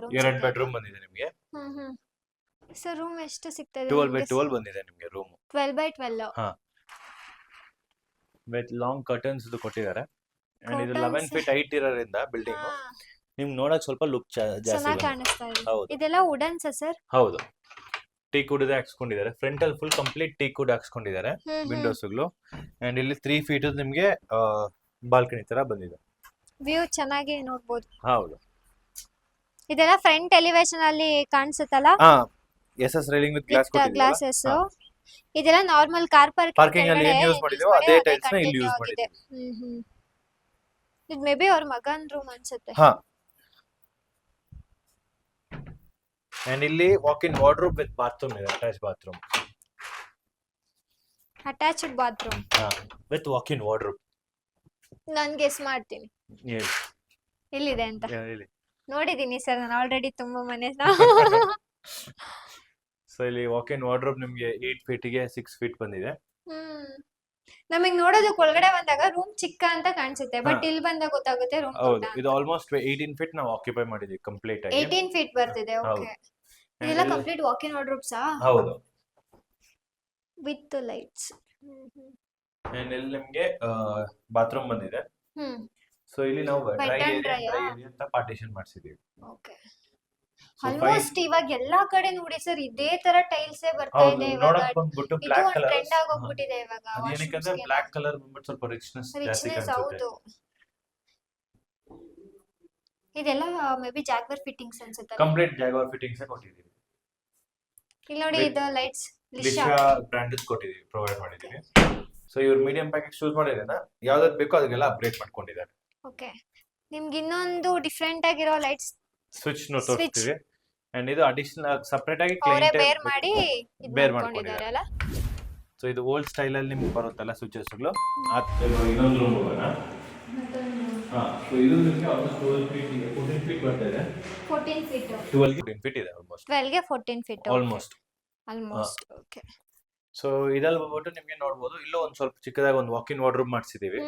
ರೂಮ್? 2 ಬೆಡ್ರೂಮ್ ಬಂದಿದೆ ನಿಮಗೆ. ಸರ್ ರೂಮ್ ಎಷ್ಟು ಸಿಗ್ತಾ ಇದೆ? 12x12 ಬಂದಿದೆ ನಿಮಗೆ ರೂಮ್. 12x12. ಹಾ, ವಿತ್ ಲಾಂಗ್ ಕರ್ಟನ್ಸ್ ಇದು ಕೊಟ್ಟಿದ್ದಾರೆ. ಅಂಡ್ ಇದು Curtains. 11 ಫೀಟ್ ಹೈಟ್ ಇರೋದ್ರಿಂದ ಬಿಲ್ಡಿಂಗ್ ನಿಮ್ಗೆ ನೋಡಕ್ ಸ್ವಲ್ಪ ಲುಕ್ ಜಾಸ್ತಿ ಚೆನ್ನಾಗಿ ಬರುತ್ತೆ. ಕಾಣಿಸ್ತಾ ಇದೆ. ಹೌದು ಇದೆಲ್ಲ ವುಡನ್ಸ್ ಸರ್? ಹೌದು, ಟೀಕ್ ವುಡ್ ಹಾಕ್ಸ್ಕೊಂಡಿದ್ದಾರೆ. ಫ್ರಂಟ್ ಅಲ್ಲಿ ಫುಲ್ ಕಂಪ್ಲೀಟ್ ಟೀಕ್ ವುಡ್ ಹಾಕ್ಸ್ಕೊಂಡಿದ್ದಾರೆ ವಿಂಡೋಸ್ಗಳು. ಅಂಡ್ ಇಲ್ಲಿ 3 ಫೀಟ್ ನಿಮ್ಗೆ ಬಾಲ್ಕನಿ ತರ ಬಂದಿದೆ. ವ್ಯೂ ಚೆನ್ನಾಗಿ ನೋಡ್ಬೋದು. ಹೌದು, ಇದೆಲ್ಲ ಫ್ರಂಟ್ ಎಲಿವೇಶನ್ ಅಲ್ಲಿ ಕಾಣಿಸುತ್ತಲ್ಲ, ಹಾ SS ರೈಲಿಂಗ್ ವಿತ್ ಗ್ಲಾಸ್ ಕೊಟ್ಟಿದ್ದಾರೆ. ಗ್ಲಾಸಸ್. ಇದೆಲ್ಲ ನಾರ್ಮಲ್ ಕಾರ್ ಪಾರ್ಕಿಂಗ್ ಅಲ್ಲಿ ಏನ್ ಯೂಸ್ ಮಾಡಿದೀವೋ ಅದೇ ಟೈಲ್ಸ್ ನ ಇಲ್ಲಿ ಯೂಸ್ ಮಾಡಿದ್ದೀವಿ. ಇದು ಮೇ ಬಿ ಅವ್ರ ಮಗನ್ ರೂಮ್ ಅನ್ಸುತ್ತೆ. ಹಾ, ಅಂಡ್ ಇಲ್ಲಿ walk in wardrobe with bathroom ಇದೆ, ಅಟ್ಯಾಚ್ ಬಾತ್ರೂಮ್. ಅಟ್ಯಾಚ್ಡ್ ಬಾತ್ರೂಮ್ ಹಾ, ವಿತ್ ವಾಕ್ ಇನ್ ವಾರ್ಡ್ರೋಬ್. ನಾನು ಗೆಸ್ ಮಾಡ್ತೀನಿ ಎಲ್ಲಿದೆ ಅಂತ. ಹೇಳಿ. ನೋಡಿದೀನಿ ಸರ್ ನಾನು ಆಲ್ರೆಡಿ ತುಂಬಾ ಮನೆ. ಸೊ ಇಲ್ಲಿ ವಾಕ್ ಇನ್ ವಾರ್ಡ್ರೋಬ್ ನಿಮ್ಗೆ 8 ಫೀಟ್ಗೆ 6 ಫೀಟ್ ಬಂದಿದೆ. ನಮಗೆ ನೋಡೋದಕ್ಕೆ ಒಳಗಡೆ ಬಂದಾಗ ರೂಮ್ ಚಿಕ್ಕ ಅಂತ ಕಾಣಿಸುತ್ತೆ, ಬಟ್ ಇಲ್ಲಿ ಬಂದಾಗ ಗೊತ್ತಾಗುತ್ತೆ ರೂಮ್ ಹೌದು, ಇದು ಆಲ್ಮೋಸ್ಟ್ 18 ಫೀಟ್ ನಾವು ಆಕ್ಯುಪೈ ಮಾಡಿದೀವಿ ಕಂಪ್ಲೀಟ್ ಆಗಿ. 18 ಫೀಟ್ ಬರ್ತಿದೆ. ಹೌದು. ಓಕೆ, ಇದೆಲ್ಲ ಕಂಪ್ಲೀಟ್ ವಾಕ್ ಇನ್ ವಾರ್ಡ್ರೋಬ್ಸಾ? ಹೌದು, ವಿತ್ ಲೈಟ್ಸ್. ಅಂಡ್ ಇಲ್ಲಿ ನಿಮ್ಗೆ ಬಾತ್ರೂಮ್ ಬಂದಿದೆ. ಸೊ ಇಲ್ಲಿ ನಾವು Wet dry and area dry ಅಂತ ಪಾರ್ಟಿಷನ್ ಮಾಡಿಸಿದೀವಿ. ಓಕೆ, ಆಲ್ಮೋಸ್ಟ್ ಇವಾಗ ಎಲ್ಲಾ ಕಡೆ ನೋಡಿ ಸರ್ ಇದೇ ತರ ಟೈಲ್ಸ್ ಬರ್ತಾ ಹೌದು, ಇದೆ ಇವಾಗ. ನೋಡಕ್ ಬಂದ್ಬಿಟ್ಟು ಇದು ಬ್ಲಾಕ್ ಒಂದು ಕಲರ್ ಟ್ರೆಂಡ್ ಆಗೋಗ್ಬಿಟ್ಟಿದೆ ಇವಾಗ. ಅದೇನಕ್ಕೆ ಬ್ಲಾಕ್ ಕಲರ್ ಬಂದ್ಬಿಟ್ಟು ಸ್ವಲ್ಪ ರಿಚ್ನೆಸ್ ಜಾಸ್ತಿ ರಿಚ್ನೆಸ್. ಕಾಣಿಸುತ್ತೆ. ಹೌದು, ಇದೆಲ್ಲ ಮೇ ಬಿ ಜಾಗ್ವರ್ ಫಿಟ್ಟಿಂಗ್ಸ್ ಅನ್ಸುತ್ತೆ. ಕಂಪ್ಲೀಟ್ ಜಾಗ್ವಾರ್ ಫಿಟ್ಟಿಂಗ್ಸ್ ಕೊಟ್ಟಿದ್ದೀವಿ. ಇಲ್ಲಿ ನೋಡಿ, With ಇದು ಲೈಟ್ಸ್ ಲಿಶಾ ಬ್ರ್ಯಾಂಡ್ ಕೊಟ್ಟಿದ್ದೀವಿ, ಪ್ರೊವೈಡ್ ಮಾಡಿದ್ದೀವಿ. ಸೊ ಇವ್ರು ಮೀಡಿಯಂ ಪ್ಯಾಕೇಜ್ ಚೂಸ್ ಮಾಡಿದ್ರಿಂದ ಯಾವ್ದಾದ್ರು ಬೇಕೋ ಅದಕ್ಕೆಲ್ಲ ಅಪ್ಗ್ರೇಡ್ ಮಾಡ್ಕೊಂಡಿದ್ದಾರೆ. ಓಕೆ, ನಿಮ್ಗೆ ಇನ್ನೊಂದು ಡಿಫ್ರೆಂಟ್ ಆಗಿರೋ ಲೈಟ್ಸ್ ಸ್ವಿಚ್ ನ ತೋರಿಸ್ತೀವಿ. ಅಂಡ್ ಇದು ಅಡಿಷನಲ್ ಸೆಪರೇಟ್ ಆಗಿ ಅವರೇ ಕ್ಲೈಂಟ್ ಬೇರ್ ಮಾಡಿ ಇದು ಬೇರ್ ಮಾಡ್ಕೊಂಡಿದ್ದಾರೆ ಅಲ್ಲ. ಸೊ ಇದು ಓಲ್ಡ್ ಸ್ಟೈಲ್ ಅಲ್ಲಿ ನಿಮ್ಗೆ ಬರುತ್ತಲ್ಲ ಸ್ವಿಚಸ್ಗಳು. ಇನ್ನೊಂದು ರೂಮ್ ಹೋಗೋಣ. ಹಾ, ಸೊ ಇದು ನಿಮಗೆ ಆಲ್ಮೋಸ್ಟ್ 12 ಫೀಟ್ 14 ಫೀಟ್ ಬರ್ತಾ ಇದೆ. 14 ಫೀಟ್ 12 ಗೆ 14 ಫೀಟ್ ಇದೆ ಆಲ್ಮೋಸ್ಟ್. 12 ಗೆ 14 ಫೀಟ್ ಆಲ್ಮೋಸ್ಟ್. ಓಕೆ. ಸೊ ಇದಲ್ಲಿ ಬಂದ್ಬಿಟ್ಟು ನಿಮ್ಗೆ ನೋಡ್ಬೋದು, ಇಲ್ಲೂ ಒಂದ್ ಸ್ವಲ್ಪ ಚಿಕ್ಕದಾಗಿ ಒಂದು ವಾಕ್ ಇನ್ ವಾರ್ಡ್ರೋಬ್ ಮಾಡಿಸಿದೀವಿ.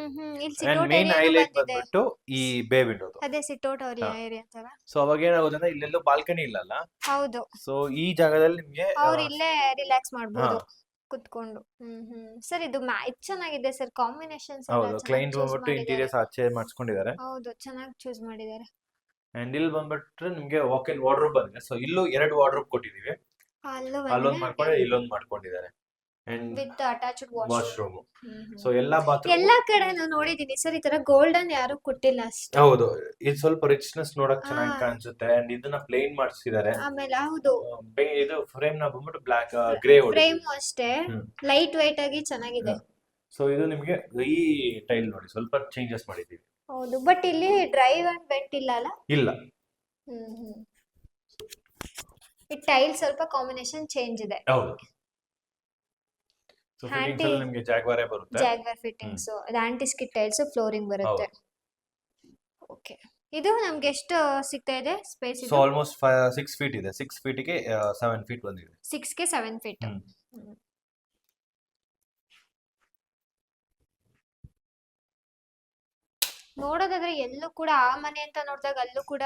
ಇಲ್ಲಿ and sit main out highlight ಬಂದಿದೆ. ಬಂದ್ಬಿಟ್ಟು ಈ ಬೇ ವಿಂಡೋದು. ಅದೇ ಸಿಟ್ ಔಟ್ ಏರಿಯಾ ತರ. ಸೊ ಅವಾಗ ಏನಾಗುತ್ತೆ ಅಂದ್ರೆ ಇಲ್ಲೆಲ್ಲೂ ಬಾಲ್ಕನಿ ಇಲ್ಲಲ್ಲ. ಹೌದು, ಸೊ ಈ ಜಾಗದಲ್ಲಿ ನಿಮ್ಗೆ ಅವ್ರು ಇಲ್ಲೇ ರಿಲ್ಯಾಕ್ಸ್ ಮಾಡ್ಬೋದು ಕುತ್ಕೊಂಡು. ಸರ್ ಇದು ಮ್ಯಾಚ್ ಚೆನ್ನಾಗಿದೆ ಸರ್, ಕಾಂಬಿನೇಷನ್ಸ್ ಹೌದು, ಕ್ಲೈಂಟ್ ಬಂದ್ಬಿಟ್ಟು ಇಂಟೀರಿಯರ್ಸ್ ಆಚೆ ಮಾಡಿಸ್ಕೊಂಡಿದ್ದಾರೆ. ಹೌದು, ಚೆನ್ನಾಗಿ ಚೂಸ್ ಮಾಡಿದ್ದಾರೆ. ಅಂಡ್ ಇಲ್ಲಿ ಬಂದ್ಬಿಟ್ರೆ ನಿಮ್ಗೆ ವಾಕ್ ಇನ್ ವಾರ್ಡ್ರೋಬ್ ಬಂದಿದೆ. ಸೊ ಇಲ್ಲೂ 2 ವಾರ್ಡ್ರೋಬ್ ಕೊಟ್ಟಿದೀವಿ. ಅಲ್ಲೊಂದು ಮಾಡ್ಕೊಂಡು ಇಲ್ಲೊಂದು ಮಾಡ್ಕೊಂಡಿದ್ದಾರೆ. And with attached washroom. So ಎಲ್ಲಾ ಬಾತ್ರೂಮ್ ಎಲ್ಲಾ ಕಡೆ ನಾನು ನೋಡಿದೀನಿ ಸರ್, ಈ ತರ ಗೋಲ್ಡನ್ ಯಾರು ಕೊಟ್ಟಿಲ್ಲ ಅಷ್ಟೇ. ಹೌದು, ಇದು ಸ್ವಲ್ಪ ರಿಚ್ನೆಸ್ ನೋಡಕ್ ಚೆನ್ನಾಗಿ ಕಾಣಿಸುತ್ತೆ. ಅಂಡ್ ಇದನ್ನ ಪ್ಲೇನ್ ಮಾಡಿಸಿದ್ದಾರೆ. ಆಮೇಲೆ ಹೌದು, ಇದು ಫ್ರೇಮ್ ನ ಬಂದ್ಬಿಟ್ಟು ಬ್ಲಾಕ್ ಗ್ರೇ ಫ್ರೇಮ್ ಅಷ್ಟೇ ಲೈಟ್ ವೈಟ್ ಆಗಿ ಚೆನ್ನಾಗಿದೆ. ಸೊ ಇದು ನಿಮ್ಗೆ ಈ ಟೈಲ್ ನೋಡಿ ಸ್ವಲ್ಪ ಚೇಂಜಸ್ ಮಾಡಿದೀವಿ. ಹೌದು, ಬಟ್ ಇಲ್ಲಿ ಡ್ರೈವ್ ಅಂಡ್ ವೆಟ್ ಇಲ್ಲ ಅಲ್ಲ. ಇಲ್ಲ, ಈ ಟೈಲ್ ಸ್ವಲ್ಪ ಕಾಂಬಿನೇಷನ್ ಚೇಂಜ್ ಇದೆ. ಹೌದು. ಸೊ ಫಿಟ್ಟಿಂಗ್ಸ್ ಅಲ್ಲಿ ನಿಮಗೆ ಜಾಗ್ವಾರೇ ಬರುತ್ತೆ. ಜಾಗ್ವಾರ್ ಫಿಟ್ಟಿಂಗ್ಸ್, ಅದು ಆಂಟಿ ಸ್ಕಿಡ್ ಟೈಲ್ಸ್, ಫ್ಲೋರಿಂಗ್ ಬರುತ್ತೆ. ಓಕೆ, ಇದು ನಮ್ಗೆ ಎಷ್ಟು ಸಿಗ್ತಾ ಇದೆ ಸ್ಪೇಸ್? ಸೊ ಆಲ್ಮೋಸ್ಟ್ 6 ಫೀಟ್ ಇದೆ. 6 ಫೀಟ್ಗೆ 7 ಫೀಟ್ ಬಂದಿದೆ. 6 ಗೆ 7 ಫೀಟ್. ನೋಡೋದಾದ್ರೆ ಎಲ್ಲೂ ಕೂಡ ಆ ಮನೆ ಅಂತ ನೋಡಿದಾಗ ಅಲ್ಲೂ ಕೂಡ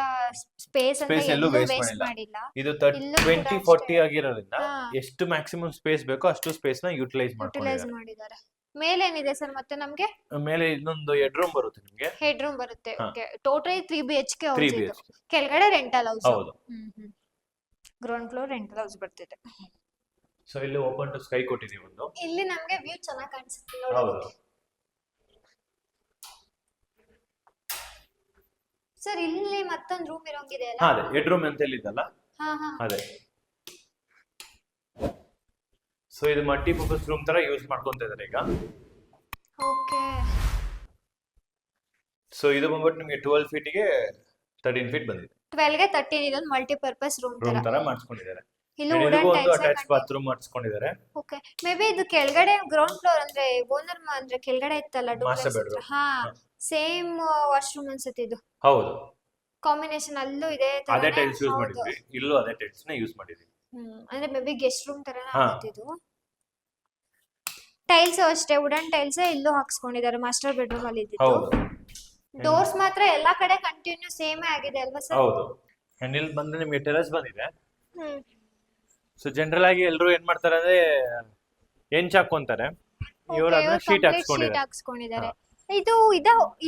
ಸ್ಪೇಸ್ ಅಂತ ಎಲ್ಲೂ ವೇಸ್ಟ್ ಮಾಡಿಲ್ಲ. ಇದು 20-40 ಆಗಿರೋದ್ರಿಂದ ಎಷ್ಟು ಮ್ಯಾಕ್ಸಿಮಮ್ ಸ್ಪೇಸ್ ಬೇಕೋ ಅಷ್ಟು ಸ್ಪೇಸ್ ನ ಯುಟಿಲೈಸ್ ಮಾಡಿದ್ದಾರೆ. ಮೇಲೆ ಏನಿದೆ ಸರ್ ಮತ್ತೆ ನಮ್ಗೆ? ಮೇಲೆ ಇನ್ನೊಂದು ಹೆಡ್ ರೂಮ್ ಬರುತ್ತೆ ನಿಮಗೆ. ಹೆಡ್ ರೂಮ್ ಬರುತ್ತೆ. ಓಕೆ, ಟೋಟಲಿ 3 BHK ಹೌಸ್ 3 ಇದು. BHK. ಕೆಳಗಡೆ ರೆಂಟಲ್ ಹೌಸ್. ಹೌದು, ಗ್ರೌಂಡ್ ಫ್ಲೋರ್ ರೆಂಟಲ್ ಹೌಸ್ ಬರ್ತಿದೆ. ಸೊ ಇಲ್ಲಿ ಓಪನ್ ಟು ಸ್ಕೈ ಕೊಟ್ಟಿದೀವಿ ಒಂದು. ಇಲ್ಲಿ ನಮ್ಗೆ ವ್ಯೂ ಚೆನ್ನಾಗಿ ಕಾಣಿಸುತ್ತೆ ಹೌದು. ನೋಡಿ ಸರ್. ಇಲ್ಲಿ ಮತ್ತೊಂದು ರೂಮ್ ಇರೋಂಗಿದೆ ಅಲ್ಲ? ಅದೇ ಹೆಡ್ ರೂಮ್ ಅಂತ ಹೇಳಿದ್ದಲ್ಲ, ಅದೇ. ಸೊ ಇದು ಮಲ್ಟಿಪರ್ಪಸ್ ರೂಮ್ ತರ ಯೂಸ್ ಮಾಡ್ಕೊಂತ ಇದ್ದಾರೆ ಈಗ. ಓಕೆ. ಸೊ ಇದು ಬಂದ್ಬಿಟ್ಟು ನಿಮಗೆ 12 ಫೀಟ್ಗೆ 13 ಫೀಟ್ ಬಂದಿದೆ. 12 ಗೆ 13 ಇದೊಂದು ಮಲ್ಟಿಪರ್ಪಸ್ ರೂಮ್ ತರ ಮಾಡಿಸ್ಕೊಂಡಿದ್ದಾರೆ. ಇಲ್ಲೂ ಹೆಣ್ಣಿಗೂ ವುಡನ್ ಒಂದು ಟೈಲ್ಸ್ ಅಟ್ಯಾಚ್ ಬಾತ್ರೂಮ್ ಮಾಡಿಸ್ಕೊಂಡಿದ್ದಾರೆ. ಓಕೆ ಮೇ ಬಿ ಇದು ಕೆಳಗಡೆ ಗ್ರೌಂಡ್ ಫ್ಲೋರ್ ಅಂದ್ರೆ ಓನರ್ ಅಂದ್ರೆ ಕೆಳಗಡೆ ಇತ್ತಲ್ಲ ಮಾಸ್ಟರ್ ಡೂಪ್ಲೆಕ್ಸ್ ಬೆಡ್ರೂಮ್. ಹಾ ಸೇಮ್ ವಾಶ್ರೂಮ್ ಅನ್ಸುತ್ತೆ ಇದು ಹೌದು, ಕಾಂಬಿನೇಷನ್ ಅಲ್ಲೂ ಇದೆ ಅದೇ ತರನೇ ಟೈಲ್ಸ್ ಯೂಸ್ ಹೌದು ಮಾಡಿದ್ವಿ, ಇಲ್ಲೂ ಅದೇ ಟೈಲ್ಸ್ ನ ಯೂಸ್ ಮಾಡಿದ್ವಿ. ಅಂದ್ರೆ ಮೇ ಬಿ ಗೆಸ್ಟ್ ರೂಮ್ ತರನೇ ಹಾ. ಆಗುತ್ತೆ ಇದು ಟೈಲ್ಸ್ ಅಷ್ಟೇ ವುಡನ್ ಟೈಲ್ಸ್ ಇಲ್ಲೂ ಹಾಕ್ಸ್ಕೊಂಡಿದ್ದಾರೆ ಮಾಸ್ಟರ್ ಬೆಡ್ರೂಮ್ ಅಲ್ಲಿ ಇದ್ದಿದ್ದು ಹೌದು ಡೋರ್ಸ್ ಮಾತ್ರ ಎಲ್ಲಾ ಕಡೆ ಕಂಟಿನ್ಯೂ ಸೇಮ್ ಆಗಿದೆ ಅಲ್ವಾ ಸರ್ ಹೌದು. ಅಂಡ್ ಇಲ್ಲಿ ಬಂದ್ರೆ ನಿಮ್ಗೆ ಟೆರೆಸ್ ಬಂದಿದೆ. ಹ್ಮ್ ಸೊ ಜನರಲ್ ಆಗಿ ಎಲ್ಲರೂ ಏನ್ ಮಾಡ್ತಾರೆ ಅಂದ್ರೆ ಹೆಂಚ್ ಹಾಕೊಂತಾರೆ, ಇವ್ರು ಅದನ್ನ ಶೀಟ್ ಶೀಟ್ ಹಾಕ್ಸ್ಕೊಂಡಿದ್ದಾರೆ. ಹಾಕ್ಸ್ಕೊಂಡಿದ್ದಾರೆ ಇದು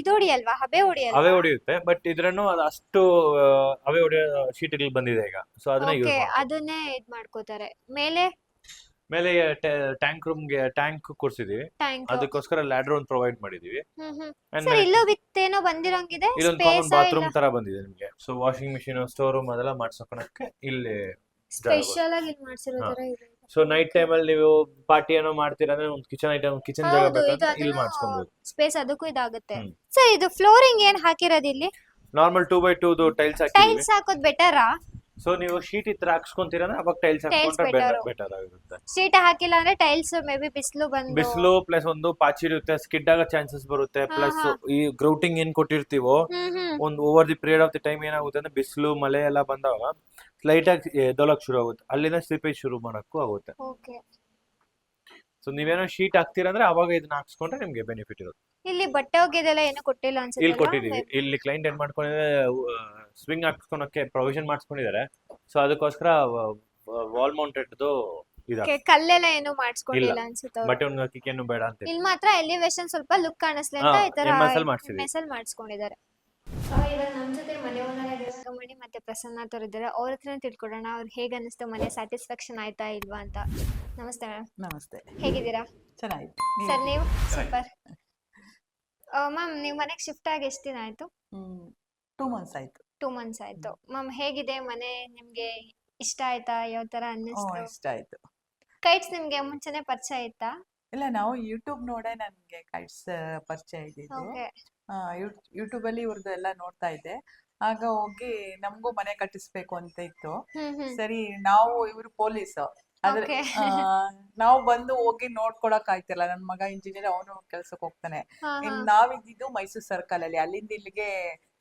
ಇದು ಹೊಡಿಯಲ್ವಾ ಹಬೆ ಹೊಡಿಯಲ್ವಾ ಅವೇ ಹೊಡಿಯುತ್ತೆ, ಬಟ್ ಇದ್ರನ್ನು ಅದು ಅಷ್ಟು ಅವೇ ಹೊಡಿಯೋ ಶೀಟ್ಗಳು ಬಂದಿದೆ ಈಗ. ಸೊ ಅದನ್ನ ಯೂಸ್ ಓಕೆ ಮಾಡ್ತಾರೆ. ಅದನ್ನೇ ಇದ್ ಮಾಡ್ಕೋತಾರೆ ಮೇಲೆ ಮೇಲೆ ಟ್ಯಾಂಕ್ ರೂಮ್ಗೆ ಟ್ಯಾಂಕ್ ಕೂರ್ಸಿದೀವಿ, ಟ್ಯಾಂಕ್ ಅದಕ್ಕೋಸ್ಕರ ಲ್ಯಾಡರ್ ಒಂದು ಪ್ರೊವೈಡ್ ಮಾಡಿದೀವಿ. And ಸರ್ ಇಲ್ಲೂ ವಿತ್ ಏನೋ ಬಂದಿರಂಗಿದೆ ಇಲ್ಲೊಂದು ಕಾಮನ್ ಸ್ಪೇಸ್ ಬಾತ್ರೂಮ್ ತರ ಬಂದಿದೆ ನಿಮ್ಗೆ. So washing machine, store room ಅದೆಲ್ಲ ಮಾಡ್ಸೋಕಣಕ್ಕೆ ಇಲ್ಲಿ. ಸ್ಪೆಷಲ್ ಆಗಿ ಇಲ್ಲಿ ಮಾಡ್ಸಿರೋ ಹಾ. ತರ ಇದೆ ಸೊ ನೈಟ್ ಟೈಮ್ ಅಲ್ಲಿ ನೀವು ಪಾರ್ಟಿ ಏನೋ ಮಾಡ್ತೀರಾ ಅಂದ್ರೆ ಒಂದು ಕಿಚನ್ ಐಟಮ್, ಕಿಚನ್ ಜಾಗ ಹೌದು ಇದು ಬೇಕಂದ್ರೆ ಇಲ್ಲಿ ಮಾಡಿಸ್ಕೊಬಹುದು. ಸ್ಪೇಸ್ ಅದಕ್ಕೂ ಇದಾಗುತ್ತೆ ಹ್ಮ್. ಸರ್ ಇದು ಫ್ಲೋರಿಂಗ್ ಏನ್ ಹಾಕಿರೋದು ಇಲ್ಲಿ ನಾರ್ಮಲ್ 2x2 ಟೈಲ್ಸ್ ಹಾಕಿದೀವಿ. ಟೈಲ್ಸ್ ಹಾಕೋದ್ ಬೆಟರಾ ಸೊ ನೀವು ಶೀಟ್ ಇತ್ರ ಹಾಕ್ಸ್ಕೊಂತೀರಾ ಅಂದ್ರೆ ಅವಾಗ ಟೈಲ್ಸ್ Tiles ಹಾಕೊಂಡ್ರೆ better. ಬೆಟರ್ ಆಗಿರುತ್ತೆ. ಶೀಟ್ ಹಾಕಿಲ್ಲ ಅಂದ್ರೆ ಟೈಲ್ಸ್ ಮೇ ಬಿ ಬಿಸಿಲು ಬಂದು ಬಿಸಿಲು ಪ್ಲಸ್ ಒಂದು ಪಾಚಿ ಇರುತ್ತೆ, ಸ್ಕಿಡ್ ಆಗೋ ಚಾನ್ಸಸ್ ಬರುತ್ತೆ. ಹಾ, ಪ್ಲಸ್ ಹಾ. ಈ ಗ್ರೌಟಿಂಗ್ ಏನ್ ಕೊಟ್ಟಿರ್ತೀವೋ ಒಂದು over the period of the time ಏನಾಗುತ್ತೆ ಅಂದ್ರೆ ಬಿಸಿಲು ಮಳೆ ಎಲ್ಲ ಬಂದಾಗ ಲೈಟ್ ಆಗಿ ಎದ್ದೋಲಕ್ ಶುರು ಆಗುತ್ತೆ, ಅಲ್ಲಿಂದ ಸ್ಲಿಪೇಜ್ ಶುರು ಮಾಡಕ್ಕೂ ಆಗುತ್ತೆ. ಓಕೆ ಸೊ ನೀವೇನೋ ಶೀಟ್ ಹಾಕ್ತೀರಾ ಅಂದ್ರೆ ಅವಾಗ ಇದನ್ನ ಹಾಕ್ಸ್ಕೊಂಡ್ರೆ ನಿಮ್ಗೆ ಬೆನಿಫಿಟ್ ಇರುತ್ತೆ. ಇಲ್ಲಿ ಬಟ್ಟೆ ಒಗೆದೆಲ್ಲ ಏನು ಕೊಟ್ಟಿಲ್ಲ ಇಲ್ಲಿ ಅನ್ಸುತ್ತೆ ಕೊಟ್ಟಿದೀವಿ, ಇಲ್ಲಿ ಕ್ಲೈಂಟ್ ಏನ್ ಮಾಡ್ಕೊಂಡಿದ್ರೆ ಸ್ವಿಂಗ್ ಹಾಕ್ಸ್ಕೊಳಕ್ಕೆ ಪ್ರೊವಿಷನ್ ಮಾಡ್ಸ್ಕೊಂಡಿದ್ದಾರೆ. ಸೊ ಅದಕ್ಕೋಸ್ಕರ ವಾಲ್ ಮೌಂಟೆಡ್ದು ಇದಾರೆ. ಕಲ್ಲೆಲ್ಲ ಏನು ಮಾಡಿಸ್ಕೊಂಡಿಲ್ಲ ಅನ್ಸುತ್ತೆ ಅವ್ರು. ಬಟ್ಟೆ ಒಂದು ಹಾಕಿಕೇನು ಬೇಡ ಅಂತ ಹೇಳಿ. ಇಲ್ಲಿ ಮಾತ್ರ ಎಲಿವೇಶನ್ ಸ್ವಲ್ಪ ಲುಕ್ ಕಾಣಿಸ್ಲಿ ಅಂತ ಹಾ, ಈ ತರ MS ಅಲ್ಲಿ ಮಾಡ್ಸಿದೀವಿ. MS ಅಲ್ಲಿ ಮಾಡಿಸ್ಕೊಂಡಿದ್ದಾರೆ. ಇವಾಗ ನಮ್ಮ ಜೊತೆ ಮನೆ ಓನರ್ ಗಂಗಮಣಿ ಮತ್ತೆ ಪ್ರಸನ್ನ ಅವ್ರು ಇದ್ದಾರೆ, ಅವ್ರ ಹತ್ರನೇ ತಿಳ್ಕೊಡೋಣ ಅವ್ರು ಹೇಗೆ ಅನಿಸ್ತು, ಮನೆ ಸ್ಯಾಟಿಸ್ಫ್ಯಾಕ್ಷನ್ ಆಯ್ತಾ ಇಲ್ವಾ ಅಂತ. ನಮಸ್ತೆ ಮೇಡಮ್, ನಮಸ್ತೆ, ಹೇಗಿದ್ದೀರಾ ಚೆನ್ನಾಗಿತ್ತು. ಸರ್? ನೀವು ಸೂಪರ್ ಮ್ಯಾಮ್. ನೀವು ಮನೆಗೆ ಶಿಫ್ಟ್ ಆಗಿ ಎಷ್ಟು ದಿನ ಆಯ್ತು? 2 months ಆಯ್ತು. 2 months ಆಯ್ತು ಮ್ಯಾಮ್. ಹೇಗಿದೆ ಮನೆ? ನಿಮ್ಗೆ ಇಷ್ಟ ಆಯ್ತಾ? ಯಾವ ತರ ಅನ್ನಿಸ್ತು? ಇಷ್ಟ ಆಯ್ತು. ಕೈಟ್ಸ್ ನಿಮ್ಗೆ ಮುಂಚೆನೆ ಪರಿಚಯ ಇತ್ತಾ? ಇಲ್ಲ, ನಾವು ಯೂಟ್ಯೂಬ್ ನೋಡೇ ನನ್ಗೆ ಕೈಟ್ಸ್ ಪರಿಚಯ ಇದ್ದಿದ್ದು. ಓಕೆ ಯೂಟ್ಯೂಬ್ ಅಲ್ಲಿ ಇವ್ರದ್ದು ಎಲ್ಲ ನೋಡ್ತಾ ಇದ್ದೆ. ಆಗ ಹೋಗಿ ನಮಗೂ ಮನೆ ಕಟ್ಟಿಸ್ಬೇಕು ಅಂತ ಇತ್ತು. ಸರಿ, ನಾವು ಇವ್ರು ಪೊಲೀಸ್ ಆದ್ರೆ Okay. ನಾವು ಬಂದು ಹೋಗಿ ನೋಡ್ಕೊಳಕ್ ಆಯ್ತಿಲ್ಲ. ನನ್ ಮಗ ಇಂಜಿನಿಯರ್, ಅವನು ಕೆಲ್ಸಕ್ಕೆ ಹೋಗ್ತಾನೆ. ನಾವಿದ್ದು ಮೈಸೂರು ಸರ್ಕಲ್ ಅಲ್ಲಿ, ಅಲ್ಲಿಂದ ಇಲ್ಲಿಗೆ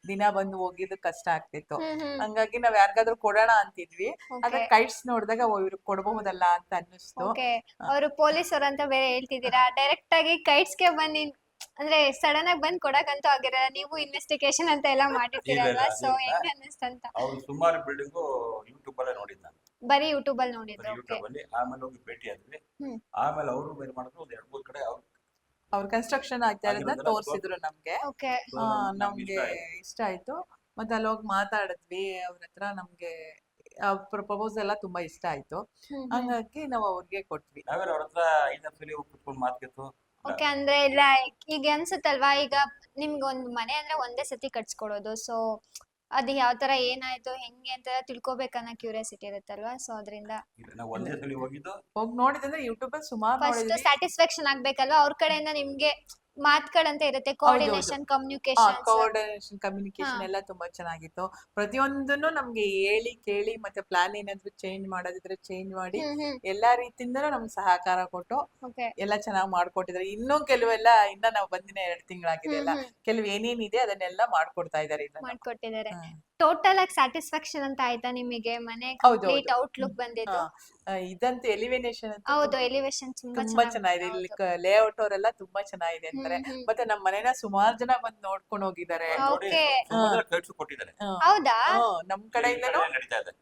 ದಿನ ಬಂದು ಹೋಗಿದ್ದು ಕಷ್ಟ ಆಗ್ತಿತ್ತು. ಹಂಗಾಗಿ ನಾವ್ ಯಾರಿಗಾದ್ರೂ ಕೊಡೋಣ ಅಂತಿದ್ವಿ. ಆದ್ರೆ ಕೈಟ್ಸ್ ನೋಡಿದಾಗ ಇವ್ರಿಗೆ ಕೊಡಬಹುದಲ್ಲ ಅಂತ ಅನ್ನಿಸ್ತು. ಓಕೆ ಅವರು ಪೊಲೀಸ್ ಅವ್ರ ಅಂತ ಬೇರೆ ಹೇಳ್ತಿದ್ದೀರಾ, ಡೈರೆಕ್ಟ್ ಆಗಿ ಕೈಟ್ಸ್ಗೆ ಬನ್ನಿ ಅಂದ್ರೆ ಸಡನ್ ಆಗಿ ಬಂದ್ ಕೊಡಕಂತೂ ಆಗಿರಲ್ಲ, ನೀವು ಇನ್ವೆಸ್ಟಿಗೇಷನ್ ಅಂತ ಎಲ್ಲ ಮಾಡಿರ್ತೀರಲ್ವಾ? ಸೊ ಹೆಂಗ್ ಅನ್ನಿಸ್ತಂತ? ಅವ್ರು ಸುಮಾರು ಬಿಲ್ಡಿಂಗು ಯೂಟ್ಯೂಬ್ ಅಲ್ಲೇ ನೋಡಿದ್ ನಾನು, ಬರೀ ಯೂಟ್ಯೂಬ್ ಅಲ್ಲಿ ನೋಡಿದ್ರು. ಓಕೆ ಯೂಟ್ಯೂಬ್ ಅಲ್ಲಿ. ಆಮೇಲೆ ಹೋಗಿ ಭೇಟಿ ಆದ್ವಿ. ಆಮೇಲೆ ಅವರು ಏನ್ ಮಾಡಿದ್ರು, ಒಂದ್ 2-3 ಕಡೆ ಅವ್ರ ಕನ್ಸ್ಟ್ರಕ್ಷನ್ ಆಗ್ತಾ ಇರೋದನ್ನ ತೋರಿಸಿದ್ರು ನಮ್ಗೆ. ಓಕೆ ನಮ್ಗೆ ಇಷ್ಟ ಆಯ್ತು. ಮತ್ತೆ ಅಲ್ಲಿ ಹೋಗಿ ಮಾತಾಡಿದ್ವಿ ಅವ್ರ ಹತ್ರ. ನಮ್ಗೆ ಪ್ರಪೋಸಲ್ ಎಲ್ಲ ತುಂಬಾ ಇಷ್ಟ ಆಯ್ತು. ಹಂಗಾಗಿ ನಾವು ಅವ್ರಿಗೆ ಕೊಟ್ವಿ. ನಾವೇನು ಅವ್ರ ಹತ್ರ 5 ಸಲ ಹೋಗಿ ಕುತ್ಕೊಂಡು ಮಾತಾಡ್ತು. ಓಕೆ ಅಂದ್ರೆ ಇಲ್ಲ ಈಗ ಅನ್ಸುತ್ತಲ್ವಾ, ಈಗ ನಿಮ್ಗೆ ಒಂದು ಮನೆ ಅಂದ್ರೆ ಒಂದೇ ಸತಿ ಕಟ್ಸ್ಕೊಡೋದು, ಸೊ ಅದು ಯಾವ ತರ ಏನಾಯ್ತು ಹೆಂಗೆ ಅಂತ ತಿಳ್ಕೊಬೇಕನ್ನೋ ಕ್ಯೂರಿಯಾಸಿಟಿ ಇರುತ್ತಲ್ವಾ? ಸೊ ಅದರಿಂದ ನಾವು ಒಂದೇ ಸಲ ಹೋಗಿದ್ದು, ಹೋಗಿ ನೋಡಿದ್ರೆ ಯೂಟ್ಯೂಬ್ ಅಲ್ಲಿ ಸುಮಾರು ಫಸ್ಟ್ ನೋಡಿದ್ವಿ. ಸ್ಯಾಟಿಸ್ಫ್ಯಾಕ್ಷನ್ ಆಗ್ಬೇಕಲ್ವಾ ಅವ್ರ ಕಡೆಯಿಂದ ನಿಮ್ಗೆ ಮಾತುಗಳಂತ ಇರುತ್ತೆ, ಕೋಆರ್ಡಿನೇಷನ್ ಕಮ್ಯುನಿಕೇಶನ್ ಎಲ್ಲ ತುಂಬಾ ಚೆನ್ನಾಗಿತ್ತು. ಪ್ರತಿಯೊಂದನ್ನು ನಮ್ಗೆ ಹೇಳಿ ಕೇಳಿ, ಮತ್ತೆ ಪ್ಲಾನ್ ಏನಾದ್ರು ಚೇಂಜ್ ಮಾಡೋದಿದ್ರೆ ಚೇಂಜ್ ಮಾಡಿ ಎಲ್ಲಾ ರೀತಿಯಿಂದನೂ ನಮ್ಗೆ ಸಹಕಾರ ಕೊಟ್ಟು ಎಲ್ಲ ಚೆನ್ನಾಗಿ ಮಾಡ್ಕೊಟ್ಟಿದ್ದಾರೆ. ಇನ್ನೂ ಕೆಲವೆಲ್ಲ ನಾವು ಬಂದಿನ 2 ತಿಂಗಳಾಗಿದೆ ಅಲ್ಲ, ಕೆಲವು ಏನೇನಿದೆ ಅದನ್ನೆಲ್ಲ ಮಾಡ್ಕೊಡ್ತಾ ಇದಾರೆ. ಮಾಡ್ಕೊಟ್ಟಿದ್ದಾರೆ. ಟೋಟಲ್ ಆಗಿ ಸ್ಯಾಟಿಸ್ಫ್ಯಾಕ್ಷನ್ ಅಂತ ಆಯ್ತಾ ನಿಮಗೆ? ಮನೆ ಹೌದು, ಕಂಪ್ಲೀಟ್ ಔಟ್ಲುಕ್ ಬಂದಿದ್ದು. ಇದಂತೂ ಎಲಿವೇನೇಷನ್ ಅಂತ ಹೌದು, ಎಲಿವೇಶನ್ ತುಂಬಾ ಚೆನ್ನಾಗಿದೆ. ಇಲ್ಲಿ ಲೇಔಟ್ ಅವರೆಲ್ಲ ತುಂಬಾ ಚೆನ್ನಾಗಿದೆ ಅಂತಾರೆ. ಮತ್ತೆ ನಮ್ಮ ಮನೆನ ಸುಮಾರು ಜನ ಬಂದು ನೋಡ್ಕೊಂಡು ಹೋಗಿದ್ದಾರೆ. ಓಕೆ ಕೈಟ್ಸ್ ಕೊಟ್ಟಿದ್ದಾರೆ. ಹೌದಾ? ನಮ್ ಕಡೆಯಿಂದನೂ ನಡೀತಾ ಇದೆ.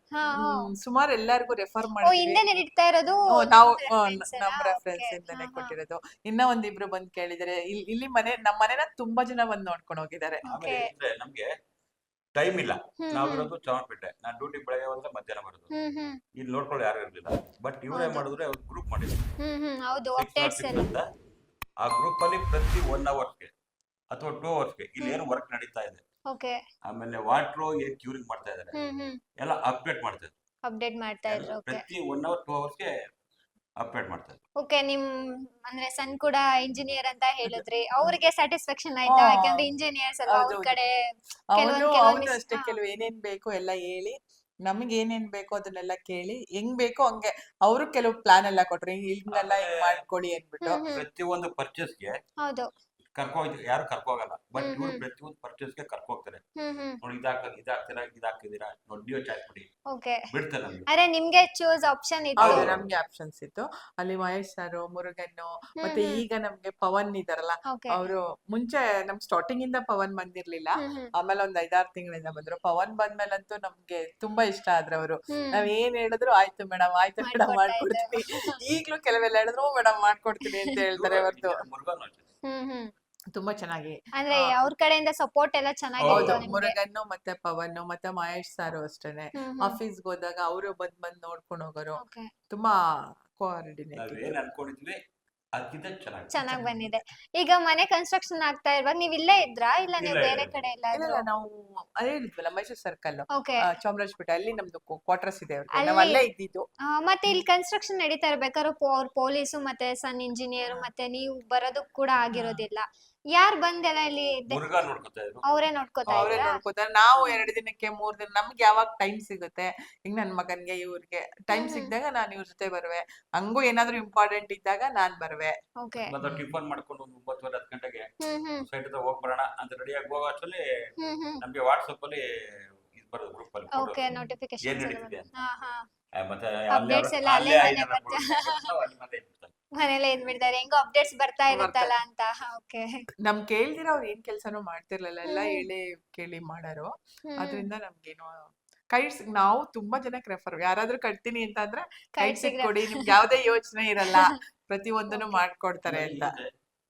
ಸುಮಾರು ಎಲ್ಲರಿಗೂ ರೆಫರ್ ಓ ಮಾಡಿದ್ವಿ. ಹಿಂದೆ ನಡೀತಾ ಇರೋದು ನಾವು reference ನಮ್ ನಾ? Reference Okay. ಇಂದಾನೆ ಹಾ, ಹಾ. ಕೊಟ್ಟಿರೋದು. ಇನ್ನ ಒಂದಿಬ್ರು ಬಂದ್ ಕೇಳಿದಾರೆ. ಇಲ್ಲಿ ನಮ್ಮ ಮನೆನ ತುಂಬಾ ಜನ ಬಂದ್ ನೋಡ್ಕೊಂಡು ಹೋಗಿದ್ದಾರೆ. ಆಮೇಲೆ ಅಂದ್ರೆ ನಮ್ಗೆ ಟೈಮ್ ಇಲ್ಲ. ನಾವಿರೋದು ಚಾಮರಾಜಪೇಟೆ. ನಾನು ಡ್ಯೂಟಿ ಬೆಳಗ್ಗೆ ಹೋದ್ರೆ ಮಧ್ಯಾಹ್ನ ಬರೋದು. ಇಲ್ಲಿ ನೋಡ್ಕೊಳ್ಳೋ ಯಾರು ಇರ್ಲಿಲ್ಲ. ಬಟ್ ಇವ್ರೇ ಮಾಡಿದ್ರೆ ಅವ್ರು ಗ್ರೂಪ್ ಮಾಡಿದ್ರು. ಹೌದು 6 ಅಪ್ಡೇಟ್ಸ್ ಎಲ್ಲ. ಅಂತ. ಆ ಗ್ರೂಪ್ ಅಲ್ಲಿ ಪ್ರತಿ 1 ಅವರ್ಸ್ಗೆ ಅಥವಾ 2 ಅವರ್ಸ್ಗೆ ಇಲ್ಲಿ ಏನು ವರ್ಕ್ ನಡೀತಾ ಇದೆ, ಓಕೆ ಆಮೇಲೆ ವಾಟರ್ ಏನ್ ಕ್ಯೂರಿಂಗ್ ಮಾಡ್ತಾ ಇದಾರೆ, ಎಲ್ಲ ಅಪ್ಡೇಟ್ ಮಾಡ್ತಾ ಇದ್ದಾರೆ. ಅಪ್ಡೇಟ್ ಮಾಡ್ತಾ ಇದ್ರು. ಓಕೆ ಪ್ರತಿ 1 ಅವರ್ 2 ಅವರ್ಸ್ಗೆ ಅಪ್ಡೇಟ್ ಮಾಡ್ತಾ ಇದ್ದಾರೆ. ಓಕೆ ನಿಮ್ ಅಂದ್ರೆ ಸನ್ ಕೂಡ ಇಂಜಿನಿಯರ್ ಅಂತ ಹೇಳಿದ್ರಿ, ಅವ್ರಿಗೆ ಸ್ಯಾಟಿಸ್ಫ್ಯಾಕ್ಷನ್ ಆಯ್ತಾ? ಹಾ. ಯಾಕಂದ್ರೆ ಇಂಜಿನಿಯರ್ಸ್ ಅಲ್ವಾ ಅವ್ರ ಹೌದು. ಕಡೆ ಅವನು ಕೆಲವೊಂದ್ ಅಷ್ಟೇ ಹಾ. ಕೆಲವು ಏನೇನ್ ಬೇಕು ಎಲ್ಲ ಹೇಳಿ ನಮಗೆ ಏನೇನ್ ಬೇಕೋ ಅದನ್ನೆಲ್ಲ ಕೇಳಿ ಹೆಂಗ್ ಬೇಕೋ ಹಂಗೆ ಅವರು ಕೆಲವು ಪ್ಲಾನ್ ಎಲ್ಲ ಕೊಟ್ರು ಹಿಂಗೆಲ್ಲ ಹಿಂಗ್ ಮಾಡ್ಕೊಳ್ಳಿ ಅಂದ್ಬಿಟ್ಟು. ಪ್ರತಿಯೊಂದು ಪರ್ಚೇಸ್ಗೆ ಹೌದು. ಯಾರು ಕರ್ಕೋಗಲ್ಲ, ಬಟ್ ಇವ್ರು ಹ್ಮ್. ಪ್ರತಿಯೊಂದು ಪರ್ಚೇಸ್ಗೆ ಕರ್ಕೋಗ್ತಾರೆ. ಹ್ಮ್. ನೋಡಿ ಇದಾಕ್ತಿದ್ದೀರಾ ನೋಡಿ, ನೀವೇ ಚಾಯ್ಸ್ ಮಾಡಿ ಓಕೆ. ಬಿಡ್ತಾರೆ ನಮ್ಗೆ. ಅರೆ ನಿಮ್ಗೆ ಚೂಸ್ ಆಪ್ಷನ್ ಇತ್ತು. ಹೌದು, ನಮ್ಗೆ ಆಪ್ಷನ್ಸ್ ಇತ್ತು. ಅಲ್ಲಿ ಮಹೇಶ್ ಸರ್, ಮುರುಗನ್ನು, ಮತ್ತೆ ಈಗ ನಮ್ಗೆ ಪವನ್ ಇದಾರಲ್ಲ, ಓಕೆ. ಅವರು ಮುಂಚೆ ನಮ್ ಸ್ಟಾರ್ಟಿಂಗ್ ಇಂದ ಪವನ್ ಬಂದಿರ್ಲಿಲ್ಲ. ಆಮೇಲೆ ಒಂದ್ 5-6 ತಿಂಗಳಿಂದ ಬಂದ್ರು. ಪವನ್ ಬಂದ್ಮೇಲಂತೂ ನಮ್ಗೆ ತುಂಬಾ ಇಷ್ಟ ಆದ್ರೆ ಅವರು. ನಾವ್ ಏನ್ ಹೇಳಿದ್ರು ಆಯ್ತು ಮೇಡಮ್ ಮಾಡ್ಕೊಡ್ತೀನಿ. ಈಗ್ಲೂ ಕೆಲವೆಲ್ಲ ಹೇಳಿದ್ರು ಮೇಡಮ್ ಮಾಡ್ಕೊಡ್ತೀನಿ ಅಂತ ಹೇಳ್ತಾರೆ ಹೊರತು. ತುಂಬಾ ಚೆನ್ನಾಗಿ ಅಂದ್ರೆ ಅವ್ರ ಕಡೆಯಿಂದ ಸಪೋರ್ಟ್ ಎಲ್ಲ ಚೆನ್ನಾಗಿತ್ತು ಹೌದು, ನಿಮ್ಗೆ. ಮುರುಗನ್ನು ಮತ್ತೆ ಪವನ್ ಮತ್ತೆ ಮಹೇಶ್ ಸಾರು ಅಷ್ಟೇನೆ. ಆಫೀಸ್ಗೆ ಹೋದಾಗ ಅವರು ಬಂದ್ ನೋಡ್ಕೊಂಡು ಹೋಗೋರು. Okay. ತುಂಬಾ ಕೋಆರ್ಡಿನೇಟ್. ನಾವೇನ್ ಅನ್ಕೊಂಡಿದ್ವಿ ಅದಕ್ಕಿಂತ ಚೆನ್ನಾಗ್ ಬಂದಿದೆ. ಈಗ ಮನೆ ಕನ್ಸ್ಟ್ರಕ್ಷನ್ ಆಗ್ತಾ ಇರುವಾಗ ನೀವ್ ಇಲ್ಲೇ ಇದ್ರಾ ಇಲ್ಲ ನೀವು ಬೇರೆ ಕಡೆ ಎಲ್ಲ ಇಲ್ಲ, ನಾವು ಅದೇ ಹೇಳಿದ್ವಲ್ಲ ಮೈಸೂರು ಸರ್ಕಲ್, ಓಕೆ. ಚಾಮರಾಜಪೇಟೆ, ಅಲ್ಲಿ ನಮ್ದು ಕ್ವಾರ್ಟರ್ಸ್ ಇದೆ. ಅವ್ರಿಗೆ ಅಲ್ಲಿ- ನಾವ್ ಅಲ್ಲೇ ಇದ್ದಿದ್ದು. ಮತ್ತೆ ಇಲ್ಲಿ ಕನ್ಸ್ಟ್ರಕ್ಷನ್ ನಡೀತಾ ಇರ್ಬೇಕಾದ್ರೆ ಅವ್ರ ಪೊಲೀಸು ಮತ್ತೆ ಸನ್ ಇಂಜಿನಿಯರ್ ಮತ್ತೆ ನೀವು ಬರೋದಕ್ ಕೂಡ ಆಗಿರೋದಿಲ್ಲ. ಯಾರ್ ಬಂದೆಲ್ಲ ಇಲ್ಲಿ ಮುರುಘಾ ನೋಡ್ಕೊತಾ ಇದ್ರು. ಅವರೇ ನೋಡ್ಕೋತಾ ಅವರೇ ಇದ್ರಾ? ನೋಡ್ಕೋತಾರೆ. ನಾವು 2 ದಿನಕ್ಕೆ 3 ದಿನ ನಮ್ಗೆ ಯಾವಾಗ ಟೈಮ್ ಸಿಗುತ್ತೆ, ಈಗ ನನ್ ಮಗನ್ಗೆ ಇವ್ರಿಗೆ ಟೈಮ್ ಸಿಕ್ಕಿದಾಗ ನಾನು ಇವ್ರ ಜೊತೆ ಬರುವೆ. ಹಂಗೂ ಏನಾದ್ರು ಇಂಪಾರ್ಟೆಂಟ್ ಇದ್ದಾಗ ನಾನ್ ಬರುವೆ. ಓಕೆ. ಮತ್ತೆ ಟಿಫನ್ ಮಾಡ್ಕೊಂಡು ಒಂದು 9:30 ಗಂಟೆಗೆ ಹ್ಮ್. ಸೈಟ್ ಹತ್ರ ಹೋಗ್ ಬರೋಣ ಅಂತ ರೆಡಿ ಆಗಿ ಹೋಗೋ ಅಷ್ಟರಲ್ಲಿ ಹ್ಮ್. ನಮ್ಗೆ ವಾಟ್ಸಪ್ ಅಲ್ಲಿ ಇದು ಬರೋದು, ಗ್ರೂಪ್ ಅಲ್ಲಿ ಓಕೆ, ಏನ್ ನೋಟಿಫಿಕೇಶನ್ ನಡೀತಿದೆ ಅಂತ. ಮತ್ತೆ ಮತ್ತೆ Updates ಎಲ್ಲ ಅಲ್ಲೇ ಮನೇಲೆ ಇದ್ಬಿಡ್ತಾರೆ, ಹೆಂಗೋ ಅಪ್ಡೇಟ್ಸ್ ಬರ್ತಾ ಇರುತ್ತಲ್ಲ ಅಂತ. ಓಕೆ. ನಮ್ ಕೇಳ್ದಿರ ಅವ್ರು ಏನ್ ಕೆಲ್ಸನೂ ಮಾಡ್ತಿರ್ಲಿಲ್ಲ, ಎಲ್ಲ ಹೇಳಿ ಕೇಳಿ ಮಾಡಾರು. ಅದ್ರಿಂದ ನಮ್ಗೇನು ಕೈಟ್ಸ್ ನಾವು ತುಂಬಾ ಜನಕ್ಕೆ ರೆಫರ್, ಯಾರಾದ್ರೂ ಕಟ್ತೀನಿ ಅಂತ ಅಂದ್ರೆ ಕೈಟ್ಸ್ ಕೊಡಿ, ನಿಮ್ಗೆ ಯಾವ್ದೇ ಯೋಚನೆ ಇರಲ್ಲ, ಪ್ರತಿಯೊಂದನ್ನು ಮಾಡ್ಕೊಡ್ತಾರೆ ಅಂತ.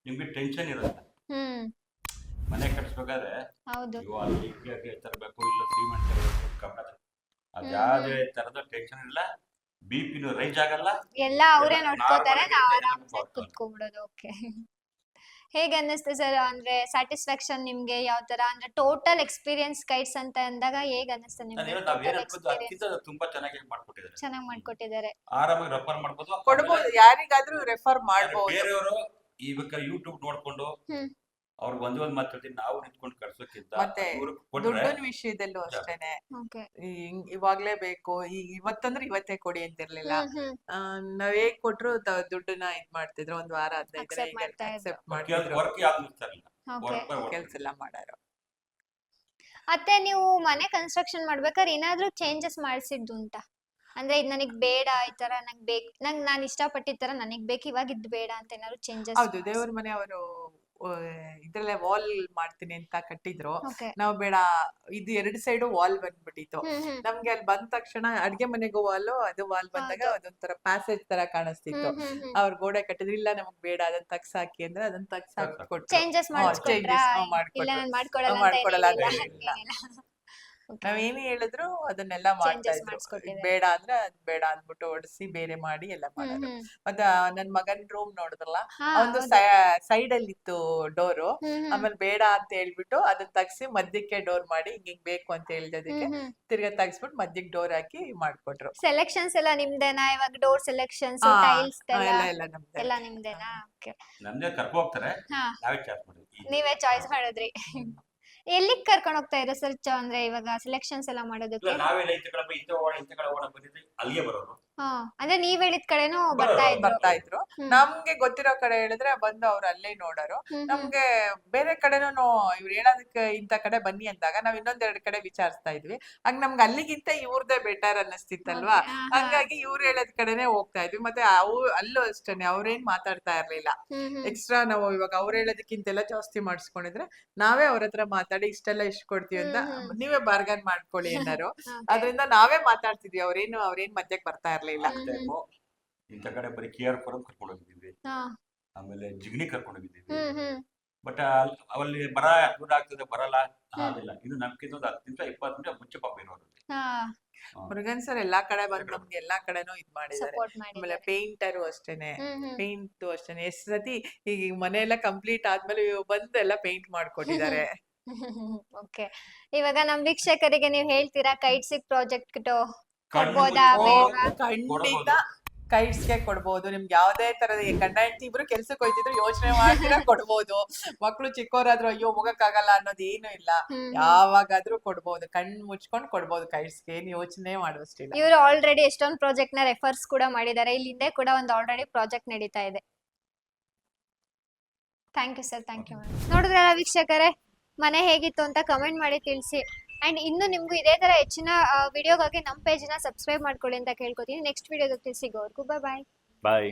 ನಿಮ್ಗೆ ಟೆನ್ಷನ್ ಇರುತ್ತೆ ಮನೆ ಕಟ್ಸ್ಬೇಕಾದ್ರೆ. ಹೌದು. ಅಲ್ಲಿ ತರಬೇಕು, ಇಲ್ಲ ಸಿಮೆಂಟ್ ತರಬೇಕು, ಕಬ್ಬಣ, ಅದ್ಯಾವ್ದೇ ತರದ ಟೆನ್ಷನ್ ಇಲ್ಲ. ಬಿಪಿನೂ ರೈಸ್ ಆಗಲ್ಲ, ಎಲ್ಲ ಅವರೇ ನೋಡ್ಕೋತಾರೆ, ನಾವು ಆರಾಮ್ಸೆ ಕುತ್ಕೊಂಡ್ಬಿಡೋದು. ಓಕೆ. ಹೇಗೆ ಅನ್ನಿಸ್ತು ಸರ್, ಅಂದ್ರೆ ಸ್ಯಾಟಿಸ್ಫ್ಯಾಕ್ಷನ್ ನಿಮ್ಗೆ ಯಾವ ತರ, ಅಂದ್ರೆ ಟೋಟಲ್ ಎಕ್ಸ್ಪೀರಿಯನ್ಸ್ ಕೈಟ್ಸ್ ಅಂತ ಅಂದಾಗ ಹೇಗೆ ಅನ್ನಿಸ್ತು ನಿಮ್ಗೆ? ಅದಕ್ಕಿಂತ ತುಂಬಾ ಚೆನ್ನಾಗಿ ಮಾಡ್ಕೊಟ್ಟಿದ್ದಾರೆ. ಚೆನ್ನಾಗಿ ಮಾಡ್ಕೊಟ್ಟಿದ್ದಾರೆ. ಆರಾಮಾಗಿ ರೆಫರ್ ಮಾಡ್ಬೋದು, ಕೊಡ್ಬೋದು, ಯಾರಿಗಾದ್ರೂ ರೆಫರ್ ಮಾಡ್ಬೋದು. ಬೇರೆಯವರು ಇವಾಗ ಯೂಟ್ಯೂಬ್ ನೋಡ್ಕೊಂಡು ಅವ್ರಿಗೆ ಒಂದ್ ಮಾತಾಡ್ತೀನಿ, ನಾವು ನಿಂತ್ಕೊಂಡು ಕಳ್ಸೋಕ್ಕಿಂತ ಮತ್ತೆ ದುಡ್ಡಿನ ವಿಷಯದಲ್ಲೂ ಅಷ್ಟೇನೆ. ಇವಾಗ್ಲೇ ಬೇಕು, ಇವತ್ತಂದ್ರೆ ಇವತ್ತೇ ಕೊಡಿ ಅಂತಿರ್ಲಿಲ್ಲ. ನಾವ್ ಹೇಗ್ ಕೊಟ್ರು ದುಡ್ಡನ್ನ ಇದ್ ಮಾಡ್ತಿದ್ರು, 1 ವಾರ 15 ದಿನ ಈಗ ಅಕ್ಸೆಪ್ಟ್ ಮಾಡ್ತಿದ್ರು. ಕೆಲ್ಸ ಎಲ್ಲ ಮಾಡಾರು. ಮತ್ತೆ ನೀವು ಮನೆ ಕನ್ಸ್ಟ್ರಕ್ಷನ್ ಮಾಡ್ಬೇಕಾದ್ರೆ ಏನಾದ್ರೂ ಚೇಂಜಸ್ ಮಾಡಿಸಿದ್ದುಂಟಾ? ಅಂದ್ರೆ ಇದು ನನಗ್ ಬೇಡ, ಈ ತರ ನಂಗೆ ಬೇಕು, ನಾನು ಇಷ್ಟಪಟ್ಟಿದ್ ತರ ನನಗ್ ಬೇಕು, ಇವಾಗ ಇದ್ ಬೇಡ ಅಂತ ಏನಾದ್ರು ಚೇಂಜಸ್? ಹೌದು, ದೇವ್ರ ಮನೆ ಅವರು ಇದ್ರಲ್ಲೇ ವಾಲ್ ಮಾಡ್ತೀನಿ ಅಂತ ಕಟ್ಟಿದ್ರು. Okay. ನಾವು ಬೇಡ, ಇದು 2 ಸೈಡು ವಾಲ್ ಬಂದ್ಬಿಟ್ಟಿತ್ತು. ನಮ್ಗೆ ಅಲ್ಲಿ ಬಂದ ತಕ್ಷಣ ಅಡ್ಗೆ ಮನೆಗೂ ವಾಲ್, ಅದು ವಾಲ್ ಬಂದಾಗ ಅದೊಂಥರ ಪ್ಯಾಸೇಜ್ ತರ ಕಾಣಿಸ್ತಿತ್ತು. ಅವ್ರ ಗೋಡೆ ಕಟ್ಟಿದ್ರು, ಇಲ್ಲ ನಮಗ್ ಬೇಡ, ಅದನ್ನ ತಗ್ಸಾಕಿ ಅಂದ್ರೆ ಅದನ್ನ ತಗ್ಸಾಕಿ ಕೊಟ್ಟು ಚೇಂಜಸ್ ಮಾಡ್ಕೊಡಲ್ಲ. ನಾವೇನೇ ಹೇಳಿದ್ರು ಅದನ್ನೆಲ್ಲ ಮಾಡ್ತಾ ಇದ್ರು. ಬೇಡ ಅಂದ್ರೆ ಅದ್ ಬೇಡ ಅಂದ್ಬಿಟ್ಟು ಓಡಿಸಿ ಬೇರೆ ಮಾಡಿ ಎಲ್ಲ ಮಾಡೋದು. ಮತ್ತೆ ನನ್ ಮಗನ್ ರೂಮ್ ನೋಡಿದ್ರಲ್ಲ, ಒಂದು ಸೈಡ್ ಅಲ್ಲಿ ಇತ್ತು ಡೋರು. ಆಮೇಲೆ ಬೇಡ ಅಂತ ಹೇಳ್ಬಿಟ್ಟು ಅದನ್ನ ತಗ್ಸಿ ಮಧ್ಯಕ್ಕೆ ಡೋರ್ ಮಾಡಿ, ಹಿಂಗ್ ಬೇಕು ಅಂತ ಹೇಳಿದಕ್ಕೆ ತಿರ್ಗಾ ತಗ್ಸ್ಬಿಟ್ಟು ಮಧ್ಯಕ್ಕೆ ಡೋರ್ ಹಾಕಿ ಮಾಡ್ಕೊಟ್ರು. ಸೆಲೆಕ್ಷನ್ಸ್ ಎಲ್ಲ ನಿಮ್ದೇನಾ ಇವಾಗ? ಡೋರ್ ಸೆಲೆಕ್ಷನ್ಸ್, ಟೈಲ್ಸ್ ಎಲ್ಲ ನಿಮ್ದೇನಾ? ನಮ್ದೇ ಕರ್ಕೊ ಹೋಗ್ತಾರೆ, ನೀವೇ ಚಾಯ್ಸ್ ಮಾಡಿದ್ರಿ. ಎಲ್ಲಿಗೆ ಕರ್ಕೊಂಡು ಹೋಗ್ತಾ ಇರೋ ಸರ್, ಅಂದ್ರೆ ಇವಾಗ ಸೆಲೆಕ್ಷನ್ಸ್ ಎಲ್ಲ ಮಾಡೋದಕ್ಕೆ? ಅಲ್ಲಿಗೆ ಬರೋದು. ಅಂದ್ರೆ ನೀವ್ ಹೇಳಿದ ಕಡೆನೂ ಬರ್ತಾ ಇದ್ರು. ನಮ್ಗೆ ಗೊತ್ತಿರೋ ಕಡೆ ಹೇಳಿದ್ರೆ ಬಂದು ಅವ್ರು ಅಲ್ಲೇ ನೋಡೋರು. ನಮ್ಗೆ ಬೇರೆ ಕಡೆನೂ ಇವ್ರು ಹೇಳೋದಕ್ಕೆ ಇಂತ ಕಡೆ ಬನ್ನಿ ಅಂದಾಗ ನಾವ್ 1-2 ಕಡೆ ವಿಚಾರಿಸ್ತಾ ಇದ್ವಿ. ಹಂಗ ನಮ್ಗೆ ಅಲ್ಲಿಗಿಂತ ಇವ್ರದೇ ಬೆಟರ್ ಅನ್ನಿಸ್ತಿತ್ತಲ್ವಾ, ಹಂಗಾಗಿ ಇವ್ರು ಹೇಳೋದ್ ಕಡೆನೆ ಹೋಗ್ತಾ ಇದ್ವಿ. ಮತ್ತೆ ಅಲ್ಲೂ ಅಷ್ಟೇನೆ, ಅವ್ರೇನ್ ಮಾತಾಡ್ತಾ ಇರ್ಲಿಲ್ಲ. ಎಕ್ಸ್ಟ್ರಾ ನಾವು ಇವಾಗ ಅವ್ರು ಹೇಳೋದಕ್ಕಿಂತೆಲ್ಲ ಜಾಸ್ತಿ ಮಾಡಿಸ್ಕೊಂಡಿದ್ರೆ ನಾವೇ ಅವ್ರ ಹತ್ರ ಮಾತಾಡಿ ಇಷ್ಟೆಲ್ಲ ಇಷ್ಟು ಕೊಡ್ತೀವಿ ಅಂತ, ನೀವೇ ಬಾರ್ಗನ್ ಮಾಡ್ಕೊಳ್ಳಿ ಏನಾರು. ಅದ್ರಿಂದ ನಾವೇ ಮಾತಾಡ್ತಿದ್ವಿ, ಅವ್ರೇನ್ ಮಧ್ಯಕ್ಕೆ ಬರ್ತಾ ಇರ್ಲಿಲ್ಲ. ಇಂಥ ಕಡೆ ಬರೀ KR ಪುರಂ ಕರ್ಕೊಂಡು ಹೋಗಿದ್ದೀವಿ, ಆಮೇಲೆ ಜಿಗಣಿ ಕರ್ಕೊಂಡು ಹೋಗಿದ್ದೀವಿ. ಬಟ್ ಅಲ್ಲಿ ದುಡ್ಡು ಆಗ್ತದೆ ಬರಲ್ಲ, ಅದಿಲ್ಲ. ಇದು ನಮ್ಗಿಂತ 10 ನಿಮಿಷ 20 ನಿಮಿಷ ಮುಂಚೆ ಪಾಪ ಇರೋರು. ಮುರುಗನ್ ಸರ್ ಎಲ್ಲಾ ಕಡೆ ಬಂದು ನಮ್ಗೆ ಎಲ್ಲಾ ಕಡೆನೂ ಇದ್ ಮಾಡಿದ್ದಾರೆ. ಆಮೇಲೆ ಪೇಂಟರು ಅಷ್ಟೇನೆ, ಪೇಂಟ್ ಅಷ್ಟೇನೆ. ಎಷ್ಟ್ ಸತಿ ಈಗ ಮನೆಯೆಲ್ಲ ಕಂಪ್ಲೀಟ್ ಆದ್ಮೇಲೆ ಬಂದು ಎಲ್ಲ ಪೇಂಟ್ ಮಾಡ್ಕೊಟ್ಟಿದ್ದಾರೆ. ಓಕೆ. ಇವಾಗ ನಮ್ ವೀಕ್ಷಕರಿಗೆ ನೀವು ಹೇಳ್ತೀರಾ ಕೈಟ್ಸಿಕ್ ಪ್ರಾಜೆಕ್ಟ್ ಕೊಡ್ಬೋದಾ? ಖಂಡಿತ ಕೈಟ್ಸ್ಗೆ ಕೊಡ್ಬೋದು. ನಿಮ್ಗೆ ಯಾವ್ದೇ ತರದ ಗಂಡ ಹೆಂಡತಿ ಇಬ್ರು ಕೆಲ್ಸಕ್ಕೆ ಹೋಯ್ತಿದ್ರು ಯೋಚನೆ ಮಾಡ್ತೀರಾ ಕೊಡ್ಬೋದು. ಮಕ್ಳು ಚಿಕ್ಕವರಾದ್ರು ಅಯ್ಯೋ ಹೋಗಕ್ಕಾಗಲ್ಲ ಅನ್ನೋದು ಏನು ಇಲ್ಲ. ಯಾವಾಗಾದ್ರೂ ಕೊಡ್ಬೋದು, ಕಣ್ ಮುಚ್ಕೊಂಡ್ ಕೊಡ್ಬೋದು ಕೈಟ್ಸ್ಗೆ, ಏನ್ ಯೋಚನೆ ಮಾಡುವಷ್ಟಿಲ್ಲ. ಇವರು ಆಲ್ರೆಡಿ ಎಷ್ಟೊಂದು ಪ್ರಾಜೆಕ್ಟ್ ನ ರೆಫರ್ಸ್ ಕೂಡ ಮಾಡಿದ್ದಾರೆ. ಇಲ್ಲಿ ಹಿಂದೆ ಕೂಡ ಒಂದು ಆಲ್ರೆಡಿ ಪ್ರಾಜೆಕ್ಟ್ ನಡೀತಾ ಇದೆ. Thank you sir, thank you ma'am. ನೋಡಿದ್ರಲ್ಲ ವೀಕ್ಷಕರೇ, ಮನೆ ಹೇಗಿತ್ತು ಅಂತ ಕಮೆಂಟ್ ಮಾಡಿ ತಿಳಿಸಿ. ಅಂಡ್ ಇನ್ನು ನಿಮ್ಗೂ ಇದೇ ತರ ಹೆಚ್ಚಿನ ವಿಡಿಯೋಗಾಗಿ ನಮ್ಮ ಪೇಜ್ನ ಸಬ್ಸ್ಕ್ರೈಬ್ ಮಾಡ್ಕೊಳ್ಳಿ ಅಂತ ಕೇಳ್ಕೊತೀನಿ. ನೆಕ್ಸ್ಟ್ ವಿಡಿಯೋದಲ್ಲಿ ಸಿಗೋವರೆಗೂ ಬಾಯ್. ಬಾಯ್.